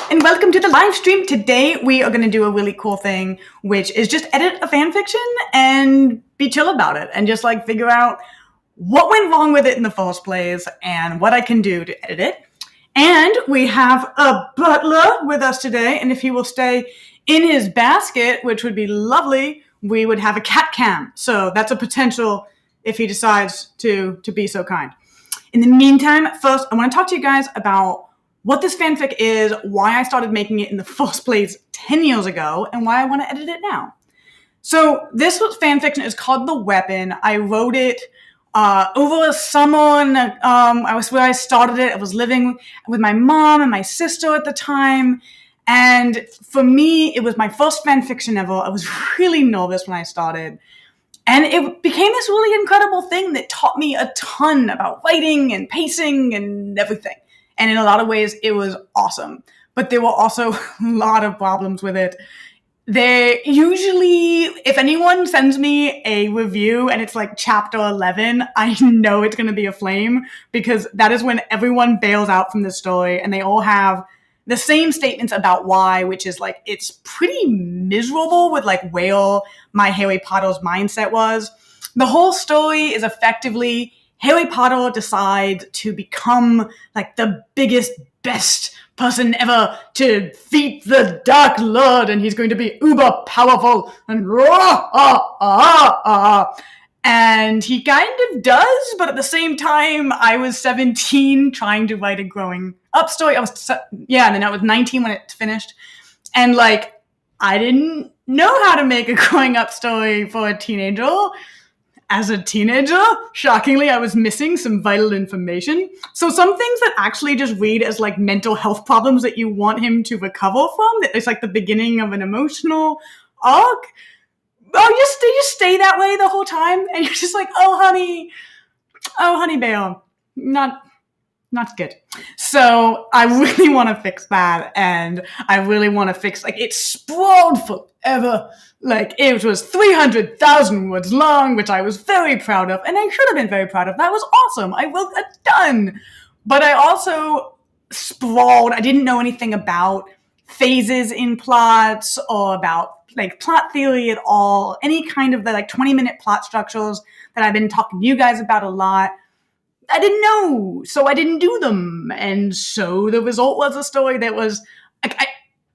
and welcome to the live stream. Today we are going to do a really cool thing, which is just edit a fan fiction and be chill about it and just like figure out what went wrong with it in the first place and what I can do to edit it. And we have a butler with us today, and if he will stay in his basket, which would be lovely, we would have a cat cam. So that's a potential if he decides to be so kind. In the meantime, first I want to talk to you guys about what this fanfic is, why I started making it in the first place 10 years ago, and why I want to edit it now. So this fanfiction is called The Weapon. I wrote it over a summer, and I was where I started it. I was living with my mom and my sister at the time, and for me, it was my first fanfiction ever. I was really nervous when I started, and it became this really incredible thing that taught me a ton about writing and pacing and everything. And in a lot of ways, it was awesome. But there were also a lot of problems with it. They usually, if anyone sends me a review and it's like chapter 11, I know it's going to be a flame, because that is when everyone bails out from the story and they all have the same statements about why, which is like, it's pretty miserable with like where my Harry Potter's mindset was. The whole story is effectively Harry Potter decides to become like the biggest, best person ever to defeat the Dark Lord, and he's going to be uber powerful and and he kind of does, but at the same time, I was 17 trying to write a growing up story. And then I was 19 when it finished, and like I didn't know how to make a growing up story for a teenager. As a teenager, shockingly, I was missing some vital information. So some things that actually just read as like mental health problems that you want him to recover from, that it's like the beginning of an emotional arc. Oh, they just stay that way the whole time. And you're just like, oh, honey bear, not good. So I really want to fix that. And I really want to fix, like, it sprawled forever. Like, it was 300,000 words long, which I was very proud of, and I should have been very proud of. That was awesome. I wrote a ton. But I also sprawled. I didn't know anything about phases in plots or about, like, plot theory at all. Any kind of the, like, 20-minute plot structures that I've been talking to you guys about a lot. I didn't know, so I didn't do them. And so the result was a story that was, like,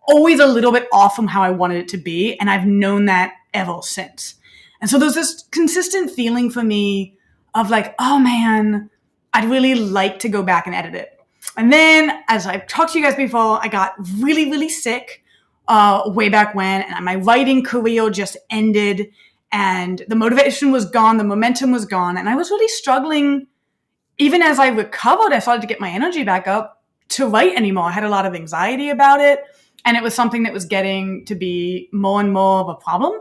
always a little bit off from how I wanted it to be, and I've known that ever since. And so there's this consistent feeling for me of like, oh man, I'd really like to go back and edit it. And then, as I've talked to you guys before, I got really, really sick way back when, and my writing career just ended, and the motivation was gone, the momentum was gone, and I was really struggling. Even as I recovered, I started to get my energy back up to write anymore. I had a lot of anxiety about it. And it was something that was getting to be more and more of a problem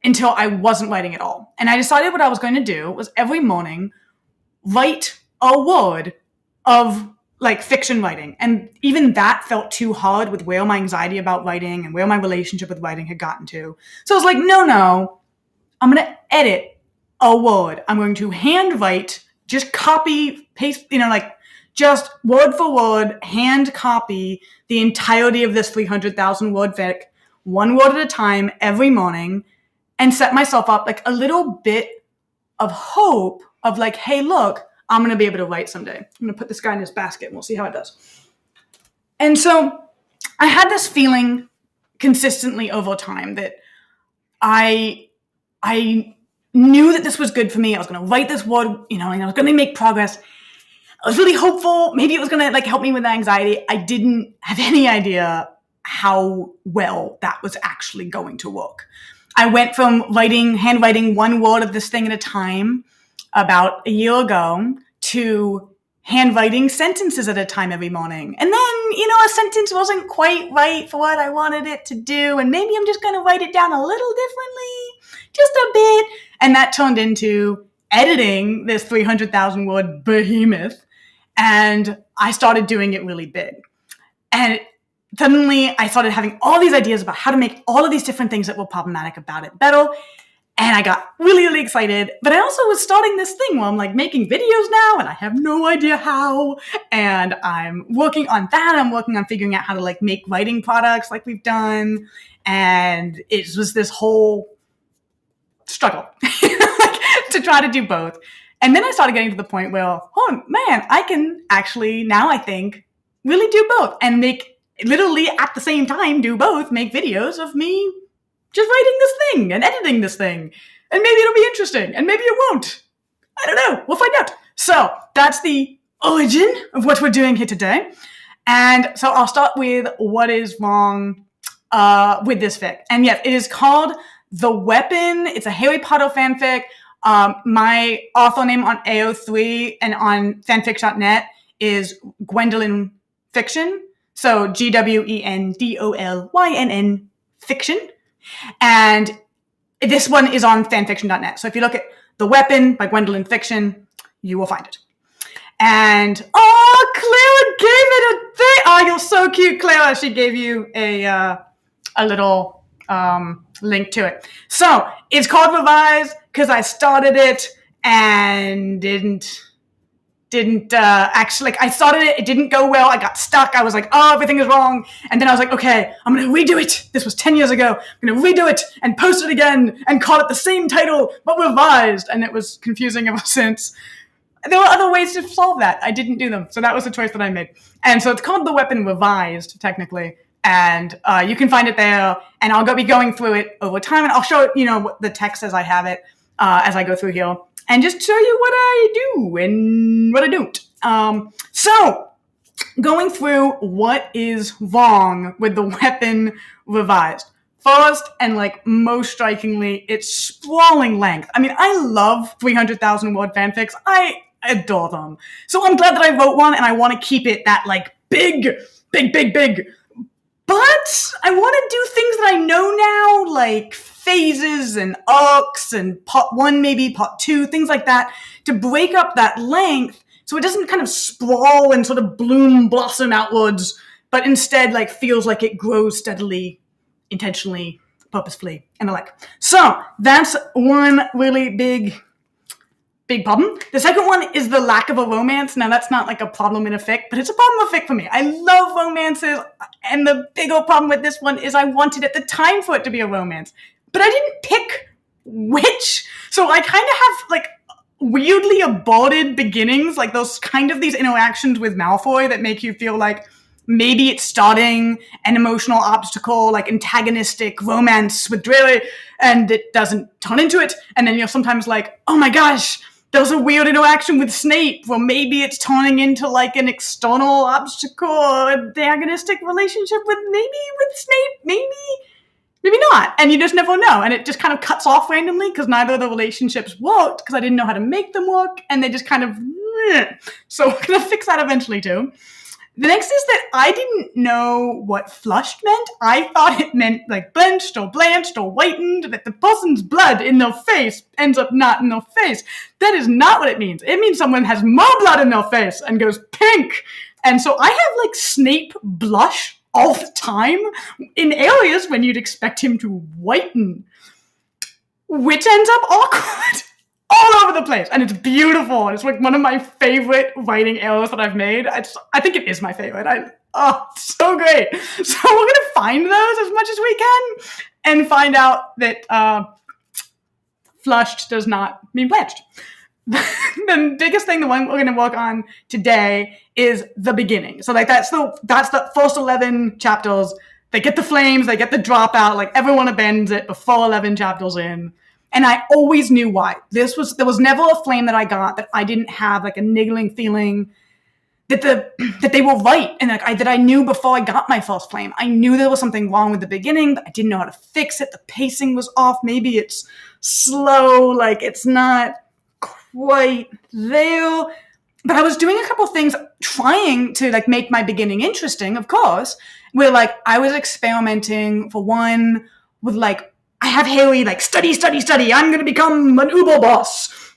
until I wasn't writing at all. And I decided what I was going to do was every morning write a word of like fiction writing. And even that felt too hard with where my anxiety about writing and where my relationship with writing had gotten to. So I was like, no, I'm going to edit a word. I'm going to handwrite, just copy, paste, just word for word, hand copy the entirety of this 300,000 word fic, one word at a time every morning, and set myself up like a little bit of hope of like, hey, look, I'm going to be able to write someday. I'm going to put this guy in his basket and we'll see how it does. And so I had this feeling consistently over time that I knew that this was good for me. I was going to write this word, and I was going to make progress. I was really hopeful. Maybe it was going to like help me with anxiety. I didn't have any idea how well that was actually going to work. I went from handwriting one word of this thing at a time about a year ago to handwriting sentences at a time every morning. And then, a sentence wasn't quite right for what I wanted it to do. And maybe I'm just going to write it down a little differently, just a bit. And that turned into editing this 300,000 word behemoth. And I started doing it really big. And suddenly I started having all these ideas about how to make all of these different things that were problematic about it better. And I got really, really excited. But I also was starting this thing where I'm like making videos now and I have no idea how. And I'm working on that. I'm working on figuring out how to like make writing products like we've done. And it was this whole struggle to try to do both. And then I started getting to the point where, oh man, I can actually now, I think, really do both and make literally at the same time do both, make videos of me just writing this thing and editing this thing. And maybe it'll be interesting and maybe it won't. I don't know. We'll find out. So that's the origin of what we're doing here today. And so I'll start with what is wrong with this fic. And yes, it is called The Weapon. It's a Harry Potter fanfic. My author name on AO3 and on fanfic.net is Gwendolyn Fiction. So GWENDOLYNN Fiction. And this one is on fanfiction.net. So if you look at The Weapon by Gwendolyn Fiction, you will find it. And, Clara gave it a thing. Oh, you're so cute, Clara. She gave you a little link to it. So it's called Revise because I started it and didn't actually, like, I started it, it didn't go well, I got stuck, I was like, oh, everything is wrong, and then I was like, okay, I'm gonna redo it, this was 10 years ago, I'm gonna redo it, and post it again, and call it the same title, but revised, and it was confusing ever since. There were other ways to solve that, I didn't do them, so that was the choice that I made. And so it's called The Weapon Revised, technically, and you can find it there, and I'll be going through it over time, and I'll show it, what the text as I have it, as I go through here. And just show you what I do and what I don't. So, going through what is wrong with The Weapon Revised. First, and like most strikingly, its sprawling length. I mean, I love 300,000 word fanfics. I adore them. So I'm glad that I wrote one and I want to keep it that like big. But I want to do things that I know now, like phases and arcs and part 1, maybe part 2, things like that, to break up that length so it doesn't kind of sprawl and sort of blossom outwards, but instead like feels like it grows steadily, intentionally, purposefully, and the like. So that's one really big problem. The second one is the lack of a romance. Now, that's not like a problem in a fic, but it's a problem with fic for me. I love romances, and the bigger problem with this one is I wanted at the time for it to be a romance, but I didn't pick which. So I kind of have like weirdly aborted beginnings, like those kind of these interactions with Malfoy that make you feel like maybe it's starting an emotional obstacle, like antagonistic romance with Drake, and it doesn't turn into it. And then you're sometimes like, oh my gosh, there's a weird interaction with Snape, or maybe it's turning into like an external obstacle or antagonistic relationship with Snape, maybe not. And you just never know. And it just kind of cuts off randomly because neither of the relationships worked because I didn't know how to make them work. And they just kind of, so we're going to fix that eventually too. The next is that I didn't know what flushed meant. I thought it meant like blenched or blanched or whitened, that the person's blood in their face ends up not in their face. That is not what it means. It means someone has more blood in their face and goes pink. And so I have like Snape blush all the time in areas when you'd expect him to whiten, which ends up awkward. All over the place, and it's beautiful. It's like one of my favorite writing errors that I've made. I think it is my favorite. It's so great. So we're gonna find those as much as we can, and find out that flushed does not mean blanched. The biggest thing, the one we're gonna work on today, is the beginning. So like that's the first 11 chapters. They get the flames, they get the dropout. Like everyone abandons it before 11 chapters in. And I always knew why. There was never a flame that I got that I didn't have like a niggling feeling that they were right, and like that I knew before I got my first flame. I knew there was something wrong with the beginning, but I didn't know how to fix it. The pacing was off. Maybe it's slow, like it's not quite there. But I was doing a couple things trying to like make my beginning interesting, of course, where like I was experimenting for one with like, I have Haley like study. I'm going to become an Uber boss.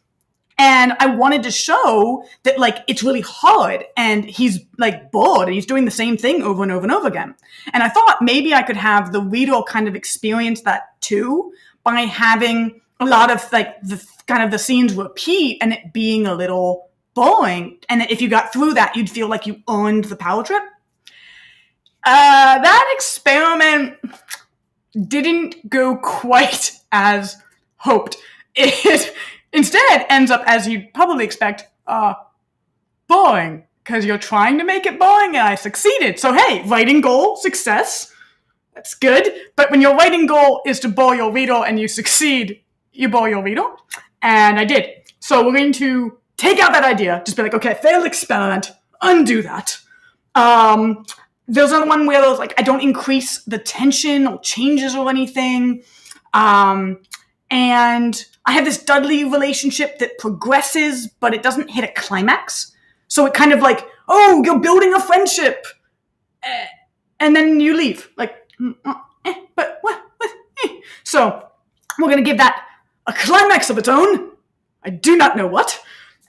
And I wanted to show that like it's really hard and he's like bored and he's doing the same thing over and over and over again. And I thought maybe I could have the reader kind of experience that too by having a lot of like the kind of the scenes repeat and it being a little boring. And if you got through that, you'd feel like you earned the power trip. That experiment didn't go quite as hoped. It instead ends up, as you'd probably expect, boring, because you're trying to make it boring, and I succeeded. So hey, writing goal, success. That's good. But when your writing goal is to bore your reader and you succeed, you bore your reader. And I did. So we're going to take out that idea, just be like, okay, failed experiment, undo that. There's another one where there's like, I don't increase the tension or changes or anything. And I have this Dudley relationship that progresses, but it doesn't hit a climax. So it kind of like, oh, you're building a friendship. And then you leave. Like, but what? So we're going to give that a climax of its own. I do not know what.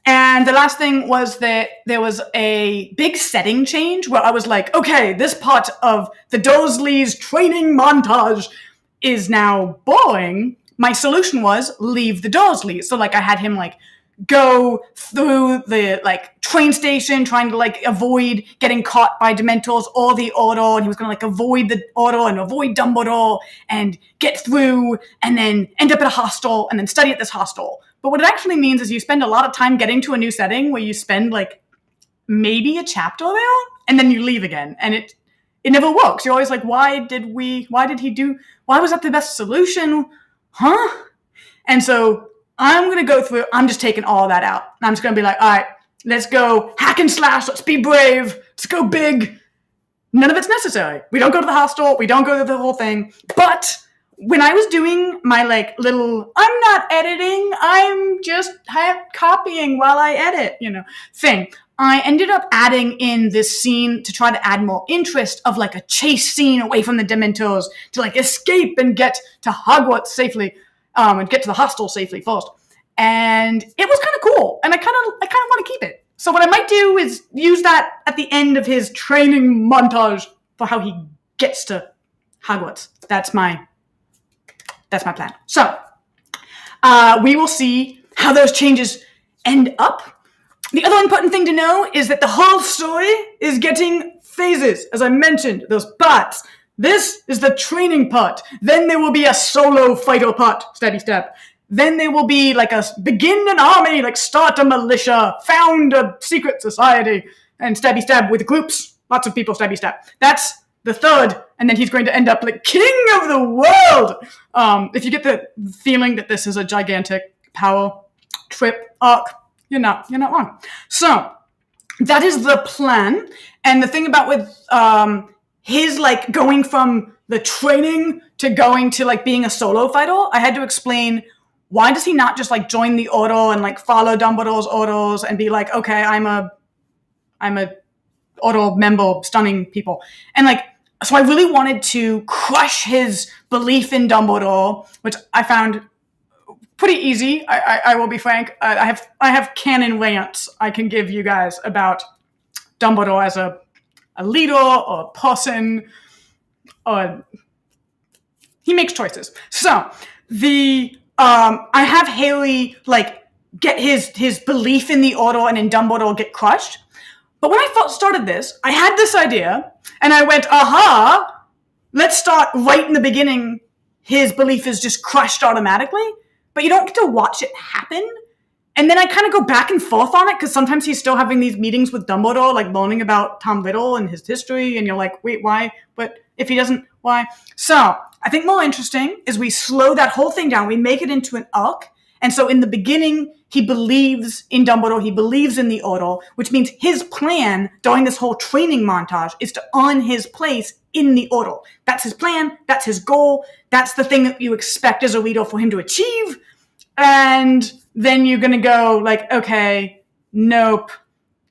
And the last thing was that there was a big setting change where I was like, okay, this part of the Dursleys training montage is now boring. My solution was leave the Dursleys. So like I had him like go through the like train station trying to like avoid getting caught by Dementors or the Order, and he was gonna like avoid the Order and avoid Dumbledore and get through and then end up at a hostel and then study at this hostel. But what it actually means is you spend a lot of time getting to a new setting where you spend like maybe a chapter there and then you leave again, and it never works. You're always like, why was that the best solution? Huh? And so I'm going to go through, I'm just taking all that out. I'm just going to be like, all right, let's go hack and slash. Let's be brave. Let's go big. None of it's necessary. We don't go to the hostel. We don't go to the whole thing. But when I was doing my like little, I'm not editing, I'm just copying while I edit, thing, I ended up adding in this scene to try to add more interest of like a chase scene away from the Dementors to like escape and get to Hogwarts safely, and get to the hostel safely first. And it was kind of cool, and I kind of want to keep it. So what I might do is use that at the end of his training montage for how he gets to Hogwarts. That's my plan. So we will see how those changes end up. The other important thing to know is that the whole story is getting phases. As I mentioned, those parts. This is the training part. Then there will be a solo fighter part, stabby stab. Then there will be like a begin an army, like start a militia, found a secret society, and stabby stab with groups. Lots of people stabby stab. That's the third, and then he's going to end up like king of the world. If you get the feeling that this is a gigantic power trip arc, you're not wrong. So that is the plan. And the thing about with his like going from the training to going to like being a solo fighter, I had to explain, why does he not just like join the Order and like follow Dumbledore's orders and be like, okay, I'm a Order member stunning people. And like, so I really wanted to crush his belief in Dumbledore, which I found pretty easy. I will be frank. I have canon rants I can give you guys about Dumbledore as a leader or a person, or he makes choices. So I have Haley like get his belief in the Order and in Dumbledore get crushed. But when I first started this, I had this idea and I went, aha, let's start right in the beginning. His belief is just crushed automatically, but you don't get to watch it happen. And then I kind of go back and forth on it because sometimes he's still having these meetings with Dumbledore, like learning about Tom Riddle and his history. And you're like, wait, why? But if he doesn't, why? So I think more interesting is we slow that whole thing down. We make it into an arc. And so in the beginning, he believes in Dumbledore. He believes in the Order, which means his plan during this whole training montage is to earn his place in the Order. That's his plan. That's his goal. That's the thing that you expect as a reader for him to achieve. And then you're going to go like, okay, nope.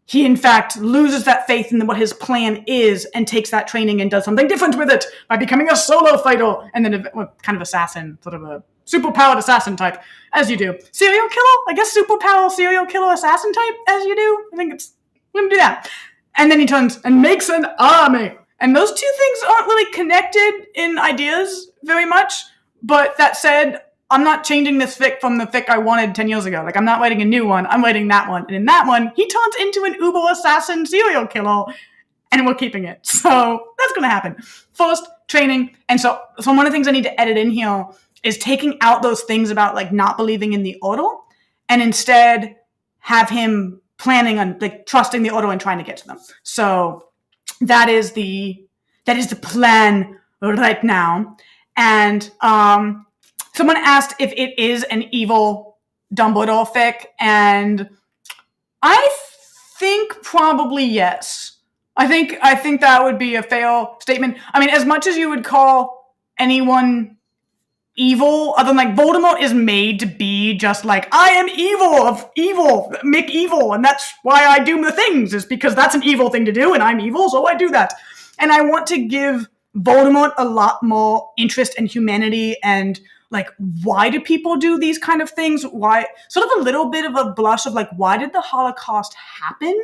He, in fact, loses that faith in what his plan is and takes that training and does something different with it by becoming a solo fighter and then kind of assassin, sort of a superpowered assassin type, as you do. Serial killer? I guess superpower serial killer assassin type, as you do. I think we're going to do that. And then he turns and makes an army. And those two things aren't really connected in ideas very much. But that said, I'm not changing this fic from the fic I wanted 10 years ago. Like, I'm not writing a new one. I'm writing that one. And in that one, he turns into an uber assassin serial killer, and we're keeping it. So that's going to happen. First, training. And so one of the things I need to edit in here is taking out those things about like not believing in the order, and instead have him planning on like trusting the order and trying to get to them. So that is the plan right now. And someone asked if it is an evil Dumbledore fic, and I think probably yes. I think that would be a fair statement. I mean, as much as you would call anyone evil, other than like Voldemort is made to be just like, I am evil, make evil, and that's why I do the things, is because that's an evil thing to do, and I'm evil, so I do that. And I want to give Voldemort a lot more interest and humanity, and like, why do people do these kind of things? Why, sort of a little bit of a blush of like, why did the Holocaust happen?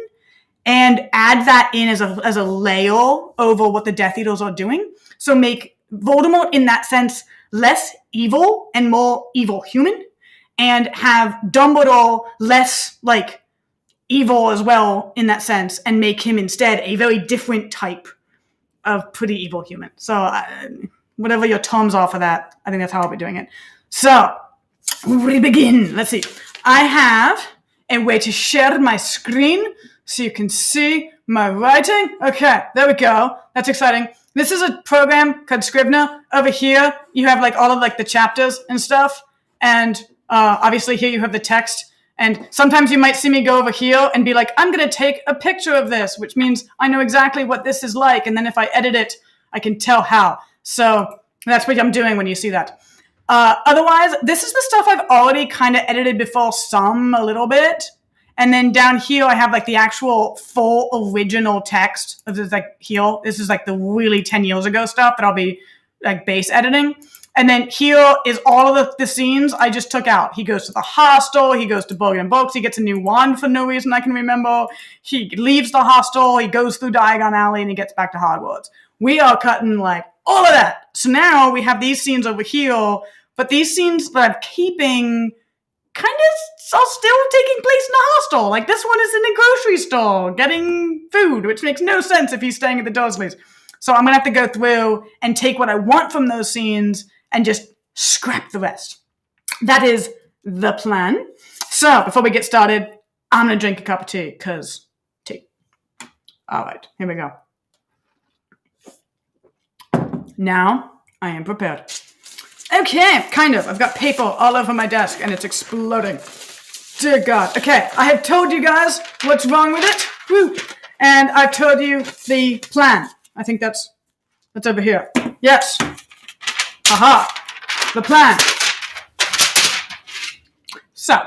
And add that in as a layer over what the Death Eaters are doing. So make Voldemort, in that sense, less evil and more evil human, and have Dumbledore less like evil as well in that sense, and make him instead a very different type of pretty evil human. So whatever your terms are for that, I think that's how I'll be doing it. So we begin. Let's see. I have a way to share my screen so you can see my writing. Okay, there we go. That's exciting. This is a program called Scrivener. Over here, you have like all of like the chapters and stuff. And obviously here you have the text. And sometimes you might see me go over here and be like, I'm going to take a picture of this, which means I know exactly what this is like. And then if I edit it, I can tell how. So that's what I'm doing when you see that. Otherwise, this is the stuff I've already kind of edited before, a little bit. And then down here, I have like the actual full original text. This is like here. This is like the really 10 years ago stuff that I'll be like base editing. And then here is all of the scenes I just took out. He goes to the hostel. He goes to Bergen and Books. He gets a new wand for no reason I can remember. He leaves the hostel. He goes through Diagon Alley and he gets back to Hogwarts. We are cutting like all of that. So now we have these scenes over here, but these scenes that I'm keeping kind of are still taking place in a hostel. Like this one is in a grocery store getting food, which makes no sense if he's staying at the Dursleys. So I'm going to have to go through and take what I want from those scenes and just scrap the rest. That is the plan. So before we get started, I'm going to drink a cup of tea, because tea. All right, here we go. Now I am prepared. Okay, kind of. I've got paper all over my desk and it's exploding. Dear God. Okay, I have told you guys what's wrong with it. Woo. And I've told you the plan. I think that's over here. Yes. Aha. The plan. So,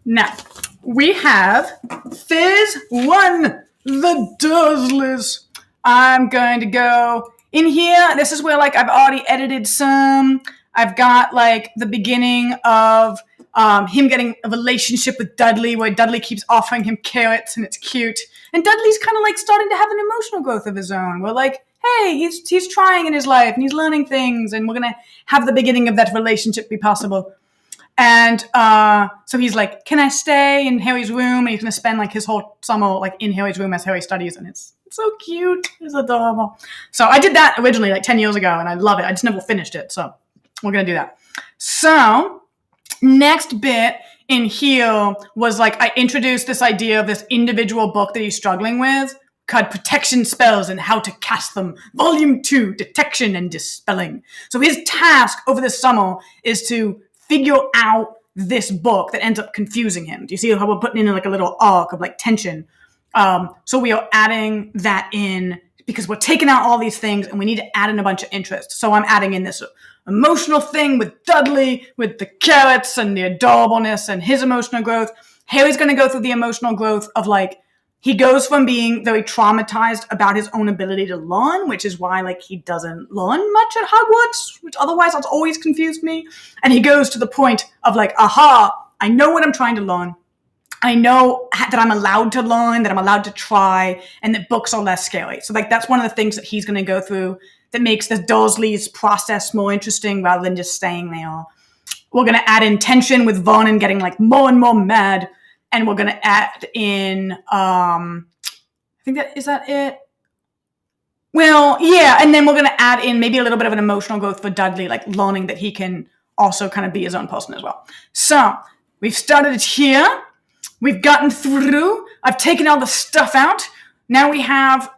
now, we have Phase 1, the Dursleys. I'm going to go in here. This is where, like, I've already edited some. I've got, like, the beginning of him getting a relationship with Dudley, where Dudley keeps offering him carrots, and it's cute. And Dudley's kind of, like, starting to have an emotional growth of his own. We're like, hey, he's trying in his life, and he's learning things, and we're going to have the beginning of that relationship be possible. And so he's like, can I stay in Harry's room? And he's going to spend, like, his whole summer, like, in Harry's room as Harry studies, and it's so cute. It's adorable. So I did that originally, like, 10 years ago, and I love it. I just never finished it, so we're going to do that. So next bit in here was, like, I introduced this idea of this individual book that he's struggling with called Protection Spells and How to Cast Them, Volume 2, Detection and Dispelling. So his task over this summer is to figure out this book that ends up confusing him. Do you see how we're putting in, like, a little arc of, like, tension? So we are adding that in because we're taking out all these things and we need to add in a bunch of interest. So I'm adding in this emotional thing with Dudley, with the carrots and the adorableness and his emotional growth. Harry's going to go through the emotional growth of, like, he goes from being very traumatized about his own ability to learn, which is why, like, he doesn't learn much at Hogwarts, which otherwise has always confused me. And he goes to the point of, like, aha, I know what I'm trying to learn. I know that I'm allowed to learn, that I'm allowed to try, and that books are less scary. So, like, that's one of the things that he's going to go through that makes the Dursleys process more interesting rather than just staying there. we're going to add in tension with Vernon getting like more and more mad. And we're going to add in, I think is that it? Well, yeah. And then we're going to add in maybe a little bit of an emotional growth for Dudley, like learning that he can also kind of be his own person as well. So we've started it here. We've gotten through. I've taken all the stuff out. Now we have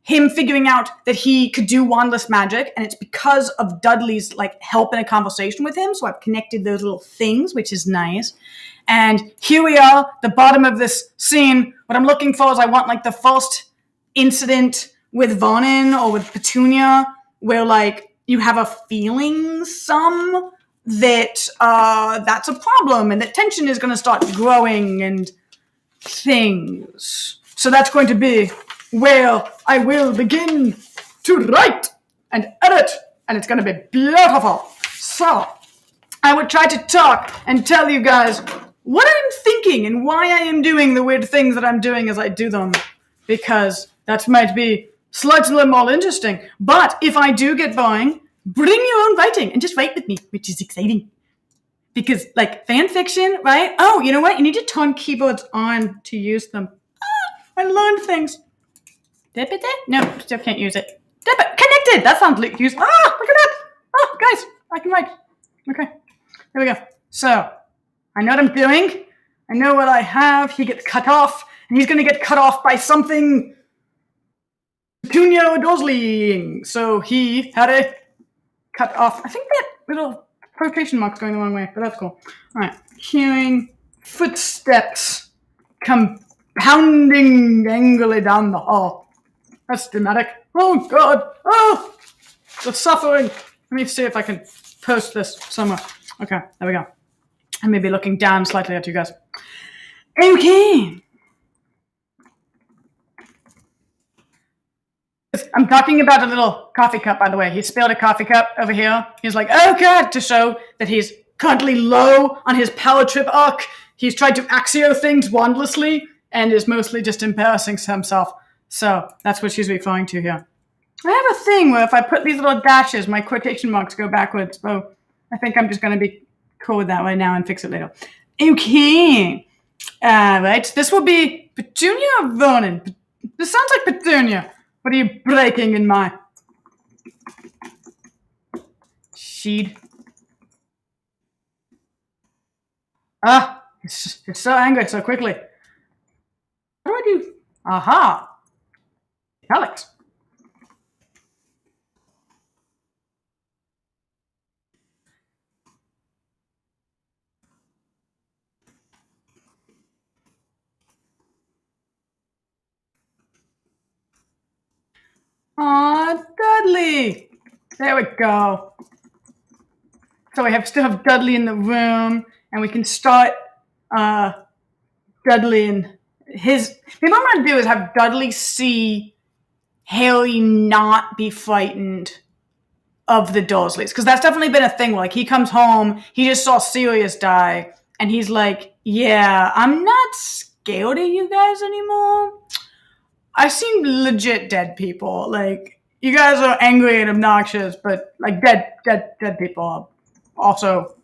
him figuring out that he could do wandless magic, and it's because of Dudley's like help in a conversation with him. So I've connected those little things, which is nice. And here we are, the bottom of this scene. What I'm looking for is I want like the first incident with Vernon or with Petunia where like you have a feeling that that's a problem and that tension is going to start growing and things. So that's going to be where I will begin to write and edit, and it's going to be beautiful. So I would try to talk and tell you guys what I'm thinking and why I am doing the weird things that I'm doing as I do them, because that might be slightly more interesting. But if I do get boring, bring your own writing and just write with me, which is exciting. Because, like, fan fiction, right? Oh, you know what? You need to turn keyboards on to use them. I learned things. Dip it? No, still can't use it. Dip it. Connected. That sounds like use. Look at that. Oh, guys, I can write. Okay, here we go. So, I know what I'm doing. I know what I have. He gets cut off, and he's going to get cut off by something Petunia Dursley. So he had a cut off. I think that little quotation mark's going the wrong way, but that's cool. All right. Hearing footsteps come pounding angrily down the hall. That's dramatic. Oh, God. Oh, the suffering. Let me see if I can post this somewhere. Okay, there we go. I may be looking down slightly at you guys. Okay. I'm talking about a little coffee cup, by the way. He spilled a coffee cup over here. He's like, oh, God, to show that he's currently low on his power trip arc. He's tried to Axio things wandlessly and is mostly just embarrassing himself. So that's what she's referring to here. I have a thing where if I put these little dashes, my quotation marks go backwards. So I think I'm just going to be cool with that right now and fix it later. Okay. Right. This will be Petunia or Vernon? This sounds like Petunia. What are you breaking in my sheet? Ah, you're so angry so quickly. What do I do? Aha. Alex. Aw, Dudley. There we go. So we still have Dudley in the room, and we can start Dudley and his. Maybe what I'm going to do is have Dudley see Harry not be frightened of the Dursleys, because that's definitely been a thing. Like, he comes home, he just saw Sirius die, and he's like, yeah, I'm not scared of you guys anymore. I've seen legit dead people. Like, you guys are angry and obnoxious, but like dead people are also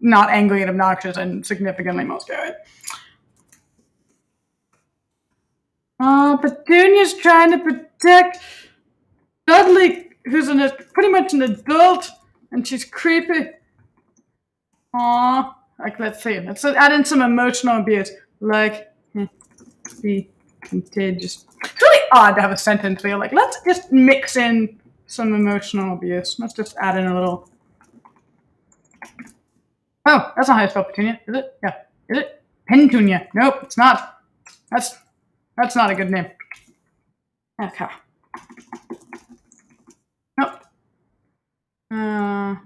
not angry and obnoxious and significantly more scary. Petunia's trying to protect Dudley, who's pretty much an adult, and she's creepy. Aw, like, let's see. Let's add in some emotional abuse. Like, be contagious. It's really odd to have a sentence where you're like, let's just mix in some emotional abuse. Let's just add in a little. Oh, that's not how you spell Petunia, is it? Yeah. Is it? Pentunia. Nope, it's not. That's not a good name. Okay. Nope. I'm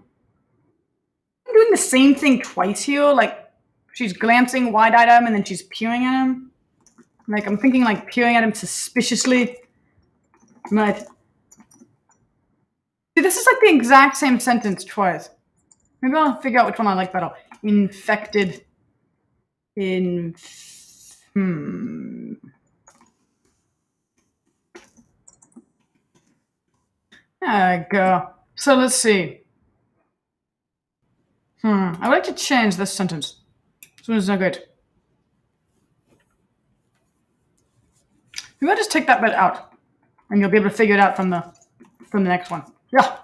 doing the same thing twice here. Like, she's glancing wide-eyed at him and then she's peering at him. Like, I'm thinking like peering at him suspiciously. But see, this is like the exact same sentence twice. Maybe I'll figure out which one I like better. Infected. There we go. So let's see. I would like to change this sentence. This one's not good. Maybe I'll just take that bit out, and you'll be able to figure it out from the next one. Yeah.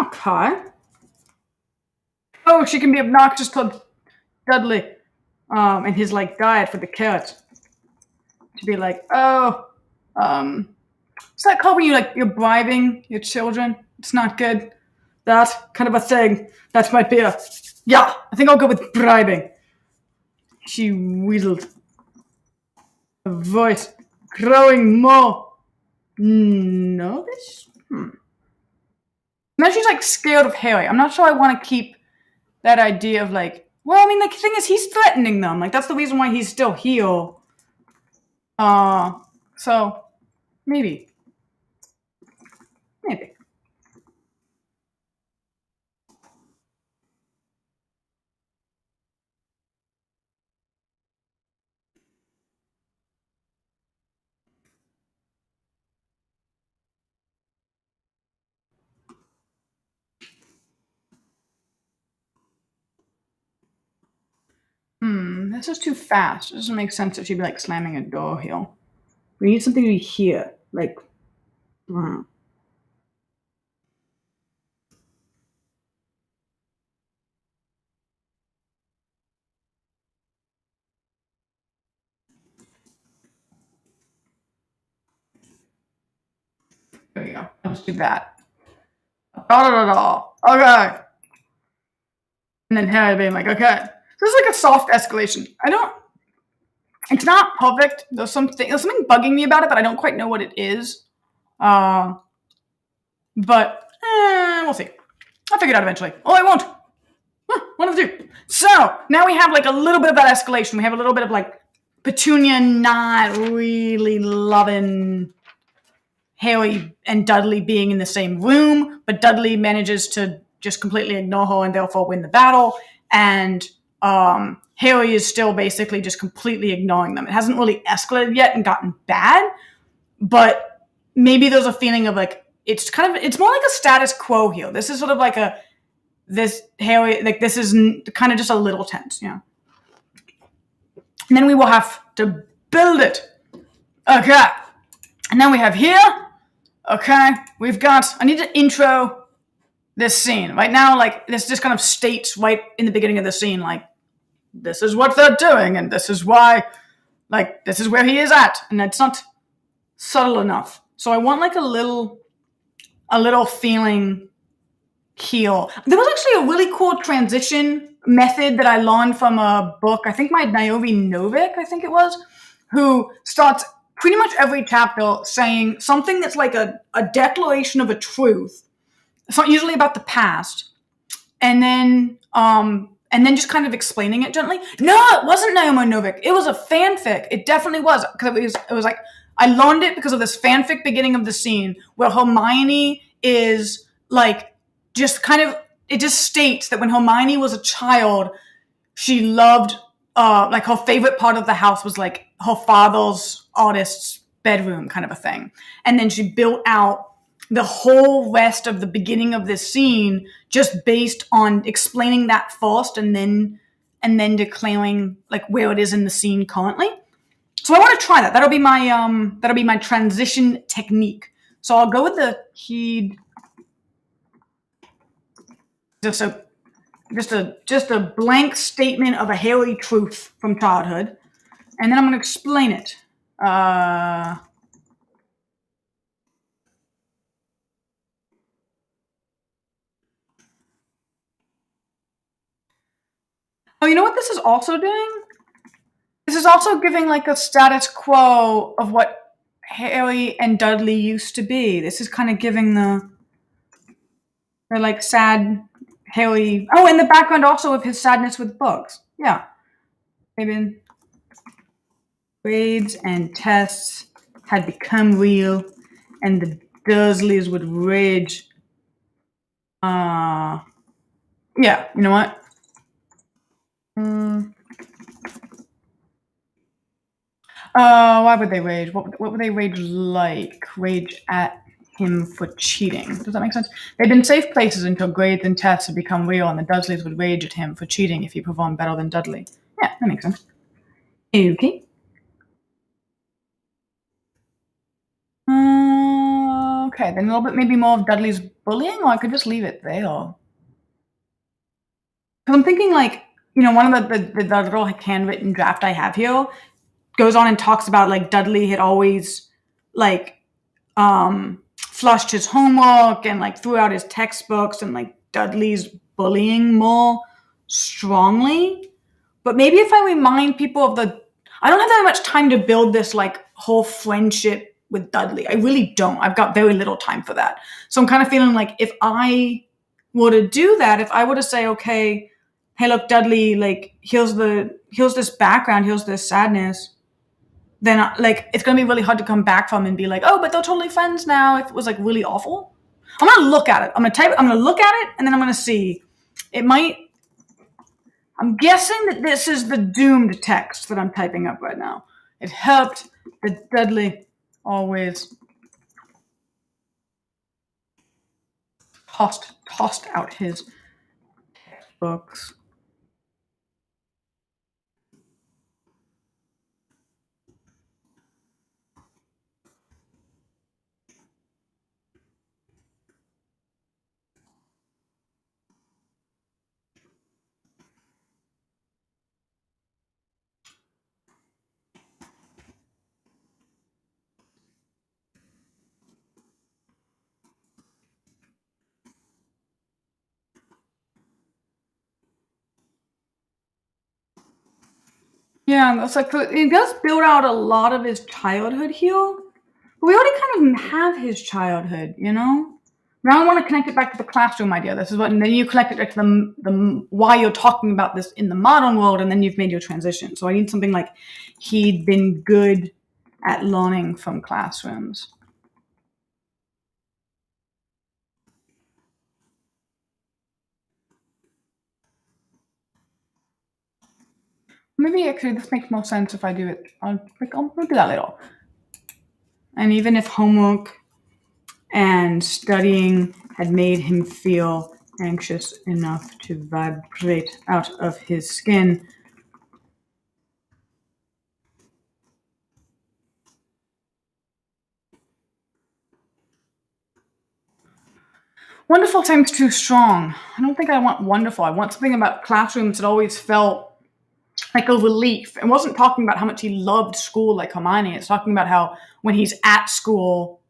Okay. Oh, she can be obnoxious to Dudley, and his like diet for the carrots. To be like, oh, what's that called when you're bribing your children? It's not good. That kind of a thing. That might be a, yeah. I think I'll go with bribing. She wheedled, her voice growing more nervous. Now she's like scared of Harry. I'm not sure I want to keep that idea of like, well, I mean, the thing is, he's threatening them. Like, that's the reason why he's still here. So maybe. This is too fast. It doesn't make sense that she'd be like slamming a door here. We need something to be here. Like, there we go. Let's do that. Okay. And then Harry being like, okay. So this is like a soft escalation. It's not perfect. There's something bugging me about it, but I don't quite know what it is. But we'll see. I'll figure it out eventually. Oh, I won't. One of the two. So now we have like a little bit of that escalation. We have a little bit of like Petunia not really loving Harry and Dudley being in the same room, but Dudley manages to just completely ignore her and therefore win the battle. And Harry is still basically just completely ignoring them. It hasn't really escalated yet and gotten bad, but maybe there's a feeling of like, it's more like a status quo here. This is sort of like this is kind of just a little tense, you know. And then we will have to build it. Okay. And then we have here, okay, I need to intro this scene. Right now, like, this just kind of states right in the beginning of the scene, like, this is what they're doing, and this is why, like, this is where he is at. And it's not subtle enough. So I want like a little feeling here. There was actually a really cool transition method that I learned from a book. I think by Naomi Novik, I think it was, who starts pretty much every chapter saying something that's like a declaration of a truth. It's not usually about the past. And then just kind of explaining it gently. No, it wasn't Naomi Novik. It was a fanfic. It definitely was. Because it was like, I learned it because of this fanfic beginning of the scene where Hermione is like, just kind of, it just states that when Hermione was a child, she loved, like her favorite part of the house was like her father's artist's bedroom kind of a thing. And then she built out the whole rest of the beginning of this scene just based on explaining that first and then declaring like where it is in the scene currently. So I want to try that. That'll be my transition technique. So I'll go with the heed. Just a blank statement of a Harry truth from childhood, and then I'm going to explain it. Oh, you know what this is also doing? This is also giving like a status quo of what Harry and Dudley used to be. This is kind of giving the like sad Harry. Oh, and the background also of his sadness with books. Yeah. Maybe grades and tests had become real, and the Dursleys would rage. Yeah, you know what? Why would they rage? What would they rage like? Rage at? him for cheating. Does that make sense? They'd been safe places until grades and tests had become real, and the Dursleys would rage at him for cheating if he performed better than Dudley. Yeah, that makes sense. Okay. Okay, then a little bit maybe more of Dudley's bullying, or I could just leave it there. Because I'm thinking like, one of the little handwritten draft I have here goes on and talks about like Dudley had always like flushed his homework and like threw out his textbooks, and like Dudley's bullying more strongly. But maybe if I remind people of I don't have that much time to build this like whole friendship with Dudley. I really don't. I've got very little time for that. So I'm kind of feeling like if I were to do that, if I were to say, okay, hey, look, Dudley, like here's this background, here's this sadness, then like it's gonna be really hard to come back from and be like, oh, but they're totally friends now. If it was like really awful, I'm gonna look at it. I'm gonna look at it, and then I'm gonna see. It might. I'm guessing that this is the doomed text that I'm typing up right now. It helped that Dudley always tossed out his textbooks. Yeah, that's like it does build out a lot of his childhood here. But we already kind of have his childhood, Now I want to connect it back to the classroom idea. This is what, and then you connect it back to the why you're talking about this in the modern world, and then you've made your transition. So I need something like he'd been good at learning from classrooms. Maybe actually this makes more sense if I do it. I'll do that later. And even if homework and studying had made him feel anxious enough to vibrate out of his skin, wonderful seems too strong. I don't think I want wonderful. I want something about classrooms that always felt like a relief. It wasn't talking about how much he loved school like Hermione. It's talking about how when he's at school,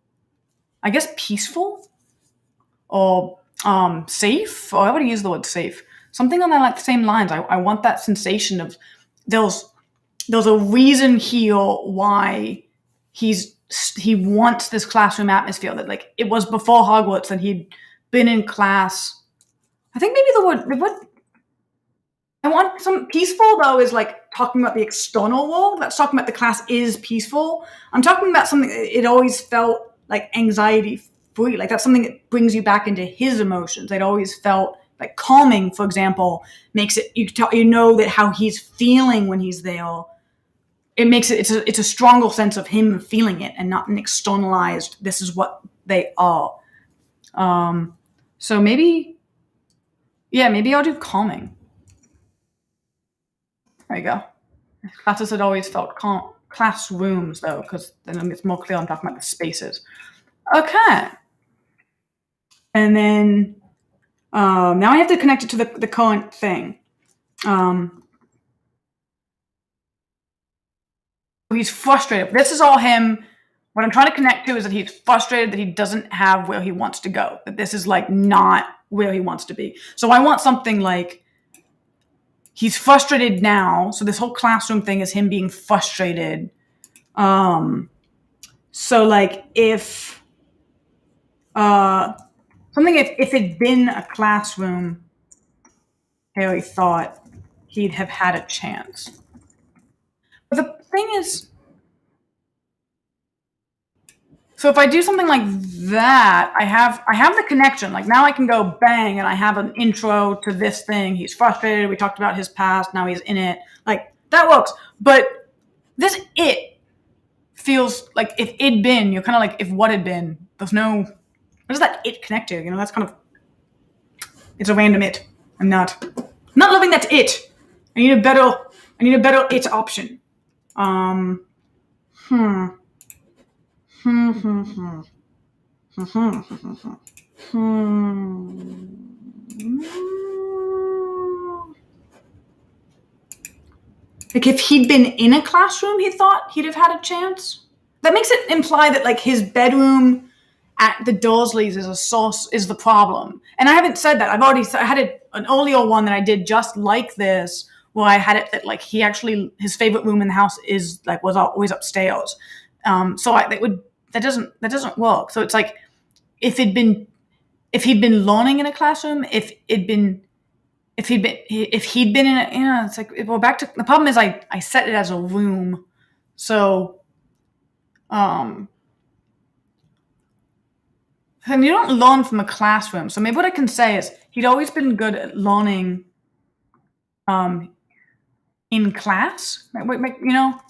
I guess peaceful or safe, or I would use the word safe. Something on that like the same lines. I want that sensation of there's a reason here why he wants this classroom atmosphere, that like it was before Hogwarts and he'd been in class. I think maybe the word I want some peaceful though is like talking about the external world. That's talking about the class is peaceful. I'm talking about something it always felt like anxiety free. Like that's something that brings you back into his emotions. It always felt like calming, for example, makes it you know that how he's feeling when he's there. It makes it's a stronger sense of him feeling it and not an externalized. This is what they are. So maybe I'll do calming. There you go. Classes had always felt calm. Classrooms, though, because then it's more clear I'm talking about the spaces. Okay. And then now I have to connect it to the current thing. He's frustrated. This is all him. What I'm trying to connect to is that he's frustrated that he doesn't have where he wants to go. That this is like not where he wants to be. So I want something like he's frustrated now. So this whole classroom thing is him being frustrated. So like if something if it'd been a classroom, Harry thought he'd have had a chance. But the thing is, so if I do something like that, I have the connection. Like now I can go bang and I have an intro to this thing. He's frustrated. We talked about his past. Now he's in it. Like that works. But this feels like if it'd been, you're kind of like, if what had been, there's no, what does that it connect to? You know, that's kind of, it's a random it. I'm not loving that it. I need a better it option. Hmm. Hmm. Hmm. Like if he'd been in a classroom, he thought he'd have had a chance. That makes it imply that like his bedroom at the Dursleys is the problem. And I haven't said that. I had an earlier one that I did just like this, where I had it that like his favorite room in the house was always upstairs. That doesn't work. So it's like if he'd been learning in a classroom, if he'd been in a, it's like, well, back to the problem is I set it as a room. So, and you don't learn from a classroom. So maybe what I can say is he'd always been good at learning, in class, you know.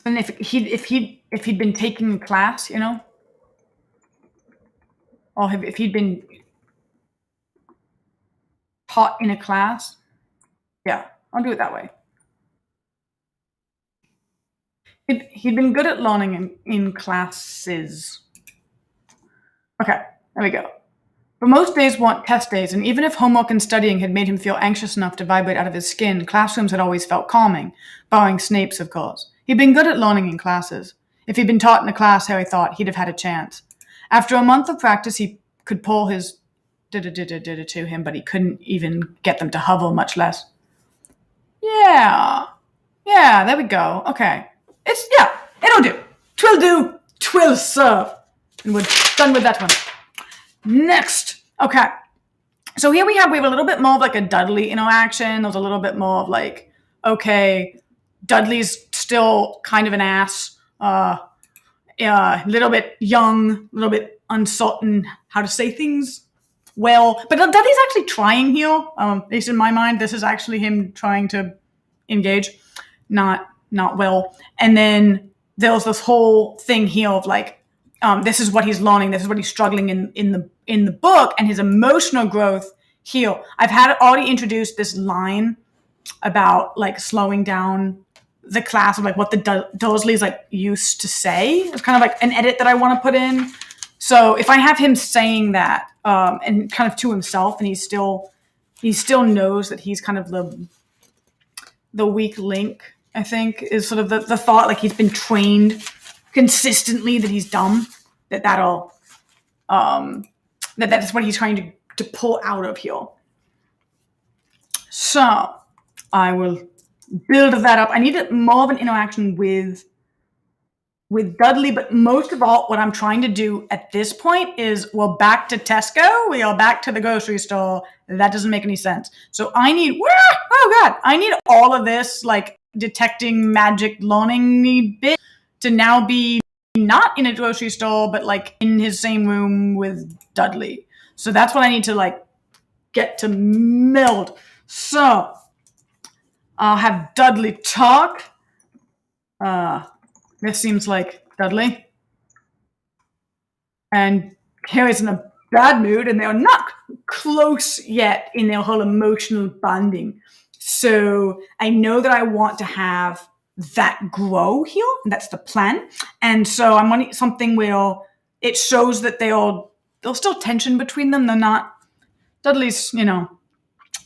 And if he'd been taking a class, you know, or if he'd been taught in a class, yeah, I'll do it that way. He'd been good at learning in classes. Okay, there we go. But most days weren't test days, and even if homework and studying had made him feel anxious enough to vibrate out of his skin, classrooms had always felt calming, barring Snape's, of course. He'd been good at learning in classes. If he'd been taught in a class, Harry thought, he'd have had a chance. After a month of practice, he could pull his did to him, but he couldn't even get them to hover, much less. Yeah, there we go. Okay. It'll do. 'Twill do. 'Twill serve. And we're done with that one. Next. Okay. So here we have a little bit more of like a Dudley interaction. There's a little bit more of like, okay, Dudley's still kind of an ass. A little bit young, a little bit uncertain how to say things well. But Dudley's actually trying here. At least in my mind, this is actually him trying to engage. Not well. And then there's this whole thing here of like, this is what he's learning. This is what he's struggling in the book, and his emotional growth here. I've already introduced this line about like slowing down the class of like what the Dursleys like used to say. It's kind of like an edit that I want to put in. So if I have him saying that, and kind of to himself, and he still knows that he's kind of the weak link, I think, is sort of the thought, like he's been trained consistently that he's dumb, that'll that's what he's trying to pull out of here. So I will build that up. I need more of an interaction with Dudley, but most of all, what I'm trying to do at this point is we're back to Tesco. We are back to the grocery store. That doesn't make any sense. So I need, I need all of this like detecting magic learning bit to now be not in a grocery store, but like in his same room with Dudley. So that's what I need to like get to meld. So I'll have Dudley talk. This seems like Dudley. And Harry's in a bad mood, and they're not close yet in their whole emotional bonding. So I know that I want to have that grow here, and that's the plan. And so I'm wanting something where it shows that there's still tension between them. They're not, Dudley's,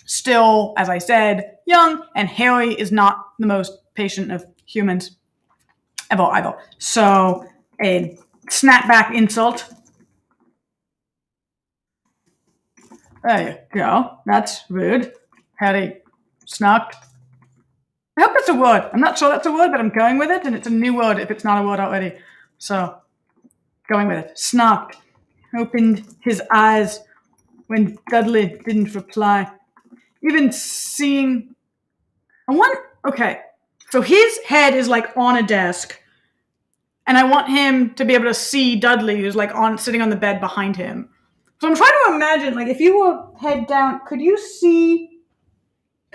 still, as I said, young, and Harry is not the most patient of humans ever either. So a snapback insult. There you go. That's rude. Harry snuck. I hope that's a word. I'm not sure that's a word, but I'm going with it, and it's a new word if it's not a word already. So, going with it. Snuck. Opened his eyes when Dudley didn't reply. Even seeing... Okay. So his head is like on a desk, and I want him to be able to see Dudley, who's like sitting on the bed behind him. So I'm trying to imagine, like, if you were head down, could you see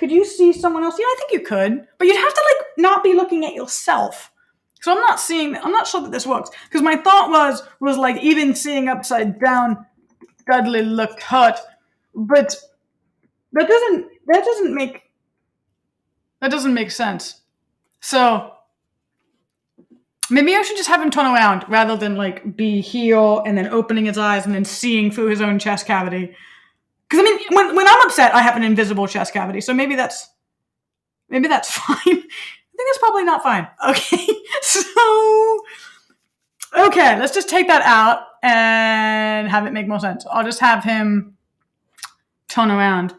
Could you see someone else? Yeah, I think you could, but you'd have to like not be looking at yourself. So I'm not sure that this works. Because my thought was like even seeing upside down, Dudley looked hurt, but that doesn't make sense. So maybe I should just have him turn around rather than like be here and then opening his eyes and then seeing through his own chest cavity. Because I mean, when I'm upset, I have an invisible chest cavity. So maybe that's fine. I think that's probably not fine. Okay, so let's just take that out and have it make more sense. I'll just have him turn around,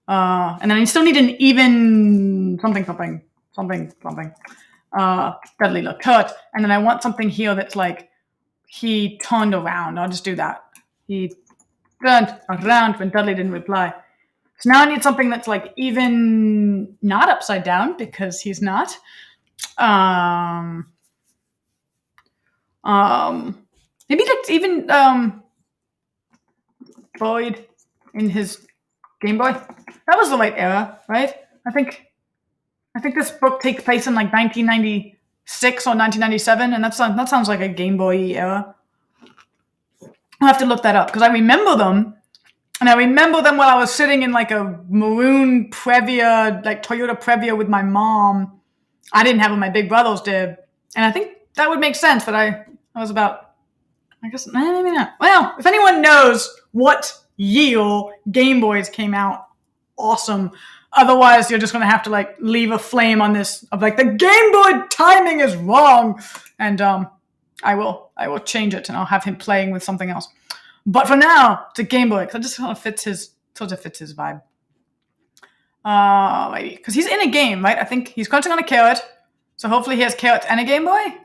and then I still need an even something. Dudley looked hurt, and then I want something here that's like he turned around. I'll just do that. He turned around when Dudley didn't reply. So now I need something that's like even not upside down because he's not. Maybe that's even Boyd in his Game Boy. That was the right era, right? I think this book takes place in like 1996 or 1997, and that sounds like a Game Boy era. I'll have to look that up because I remember them. And I remember them while I was sitting in like a maroon Previa, like Toyota Previa with my mom. I didn't have what my big brothers did. And I think that would make sense that I was about, I guess, maybe not. Well, if anyone knows what year Game Boys came out, awesome. Otherwise, you're just going to have to like leave a flame on this of like the Game Boy timing is wrong. And I will change it and I'll have him playing with something else. But for now, it's a Game Boy because it just sort of fits his vibe. Maybe because he's in a game, right? I think he's crunching on a carrot, so hopefully he has carrots and a Game Boy.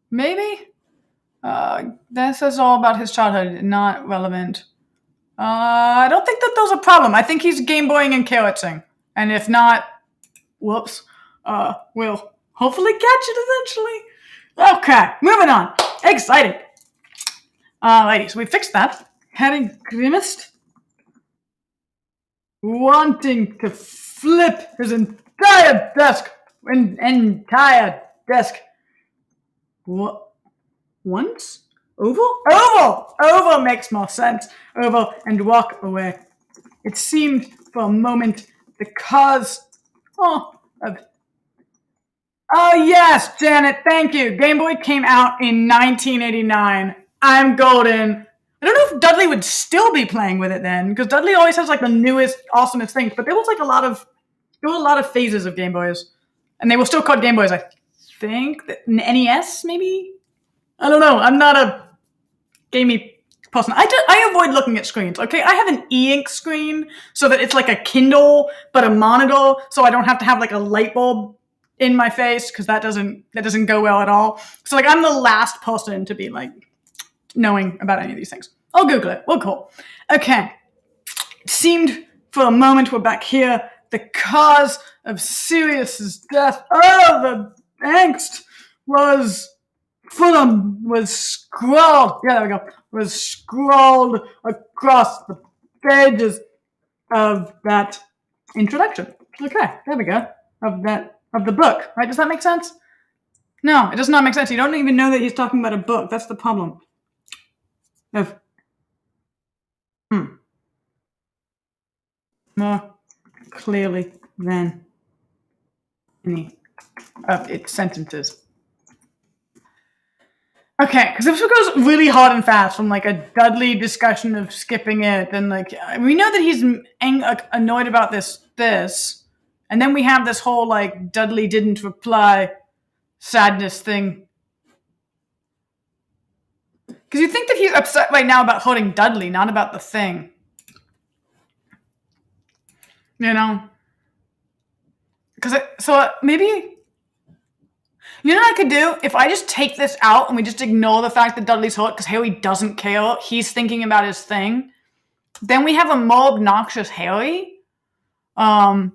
Maybe. This is all about his childhood, not relevant. I don't think that those are a problem. I think he's Game Boying and carrotsing, and if not, whoops. We'll hopefully catch it eventually. Okay, moving on. Exciting. Alrighty, so we fixed that. Having grimaced, wanting to flip his entire desk. What? Once? Over makes more sense. Over and walk away. It seemed for a moment the cause. Oh yes, Janet, thank you. Game Boy came out in 1989. I'm golden. I don't know if Dudley would still be playing with it then, because Dudley always has like the newest, awesomest things. But there was like a lot of phases of Game Boys, and they were still called Game Boys. I think NES maybe. I don't know. I'm not a gamey person. I avoid looking at screens. Okay, I have an e-ink screen so that it's like a Kindle but a monitor, so I don't have to have like a light bulb in my face because that doesn't go well at all. So like I'm the last person to be like knowing about any of these things. I'll Google it. We're cool. Okay. It seemed for a moment we're back here. The cause of Sirius's death. Oh, the angst was scrawled. Yeah, there we go. Was scrawled across the pages of that introduction. Okay, there we go. Of the book. Right? Does that make sense? No, it does not make sense. You don't even know that he's talking about a book. That's the problem. More clearly than any of its sentences. Okay, because if it goes really hard and fast from like a Dudley discussion of skipping it, then like we know that he's annoyed about this, and then we have this whole like Dudley didn't reply sadness thing. Because you think that he's upset right now about hurting Dudley, not about the thing. You know? So maybe... You know what I could do? If I just take this out and we just ignore the fact that Dudley's hurt because Harry doesn't care, he's thinking about his thing, then we have a more obnoxious Harry. And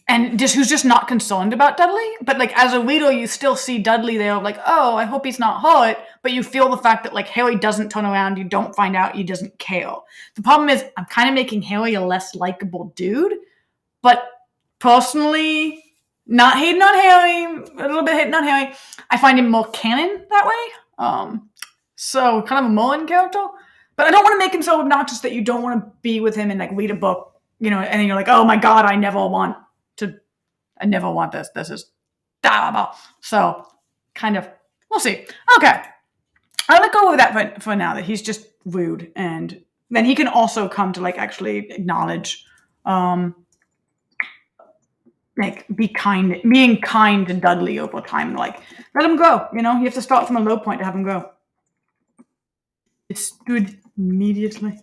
and just who's just not concerned about Dudley. But like as a reader, you still see Dudley there, like, oh, I hope he's not hurt. But you feel the fact that like Harry doesn't turn around, you don't find out, he doesn't care. The problem is I'm kind of making Harry a less likable dude. But personally, not hating on Harry, a little bit hating on Harry, I find him more canon that way. So kind of a Mullen character. But I don't want to make him so obnoxious that you don't want to be with him and like read a book, and then you're like, oh my god, I never want this. This is blah, blah, blah. So kind of, we'll see. Okay. I'll let go of that for now, that he's just rude, and then he can also come to like actually acknowledge like being kind to Dudley over time. Like, let him grow, you have to start from a low point to have him grow. It's good immediately.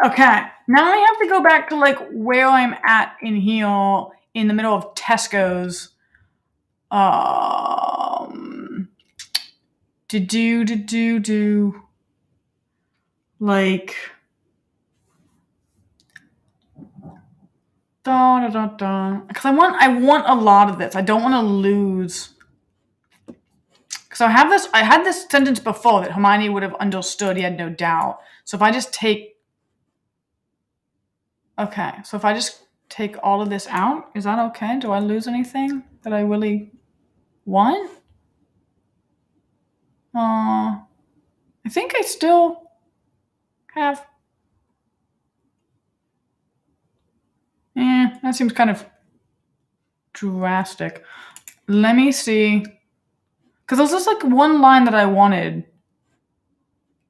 Okay, now I have to go back to like where I'm at in here in the middle of Tesco's. Like because I want a lot of this. I don't want to lose. Because I had this sentence before that Hermione would have understood, he had no doubt. So if I just take all of this out, is that okay? Do I lose anything that I really want? I think I still have. That seems kind of drastic. Let me see. Because there's just like one line that I wanted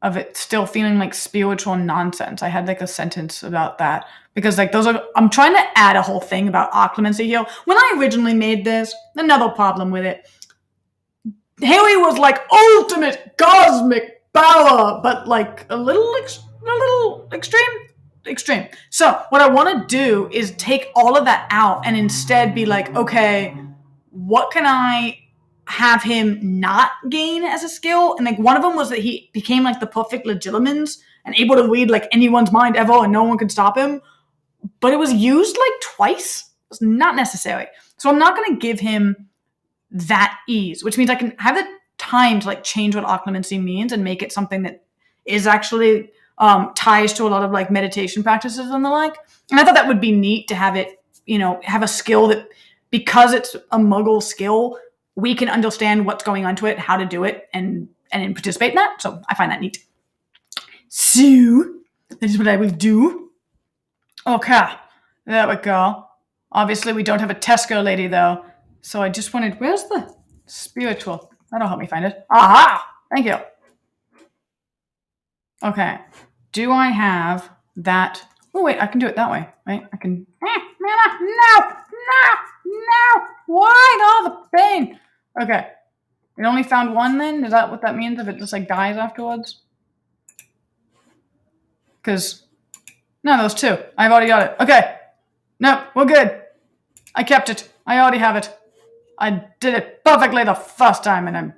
of it still feeling like spiritual nonsense. I had like a sentence about that. Because like I'm trying to add a whole thing about occlumency here. When I originally made this, another problem with it, Harry was like ultimate cosmic power, but like a little extreme. So what I want to do is take all of that out and instead be like, okay, what can I have him not gain as a skill? And like one of them was that he became like the perfect legilimens and able to read like anyone's mind ever and no one could stop him. But it was used like twice. It was not necessary. So I'm not going to give him that ease, which means I can have the time to like change what occlumency means and make it something that is actually ties to a lot of like meditation practices and the like. And I thought that would be neat to have it, have a skill that, because it's a muggle skill, we can understand what's going on to it, how to do it, and participate in that. So I find that neat. So that is what I will do. Okay, there we go. Obviously, we don't have a Tesco lady though. So I just wanted, where's the spiritual? That'll help me find it. Aha! Thank you. Okay. Do I have that? Oh, wait, I can do it that way, right? I can. No! Why? Oh, the pain. Okay. It only found one then? Is that what that means if it just like dies afterwards? Because. No, there's two. I've already got it. Okay. No, we're good. I kept it. I already have it. I did it perfectly the first time and I'm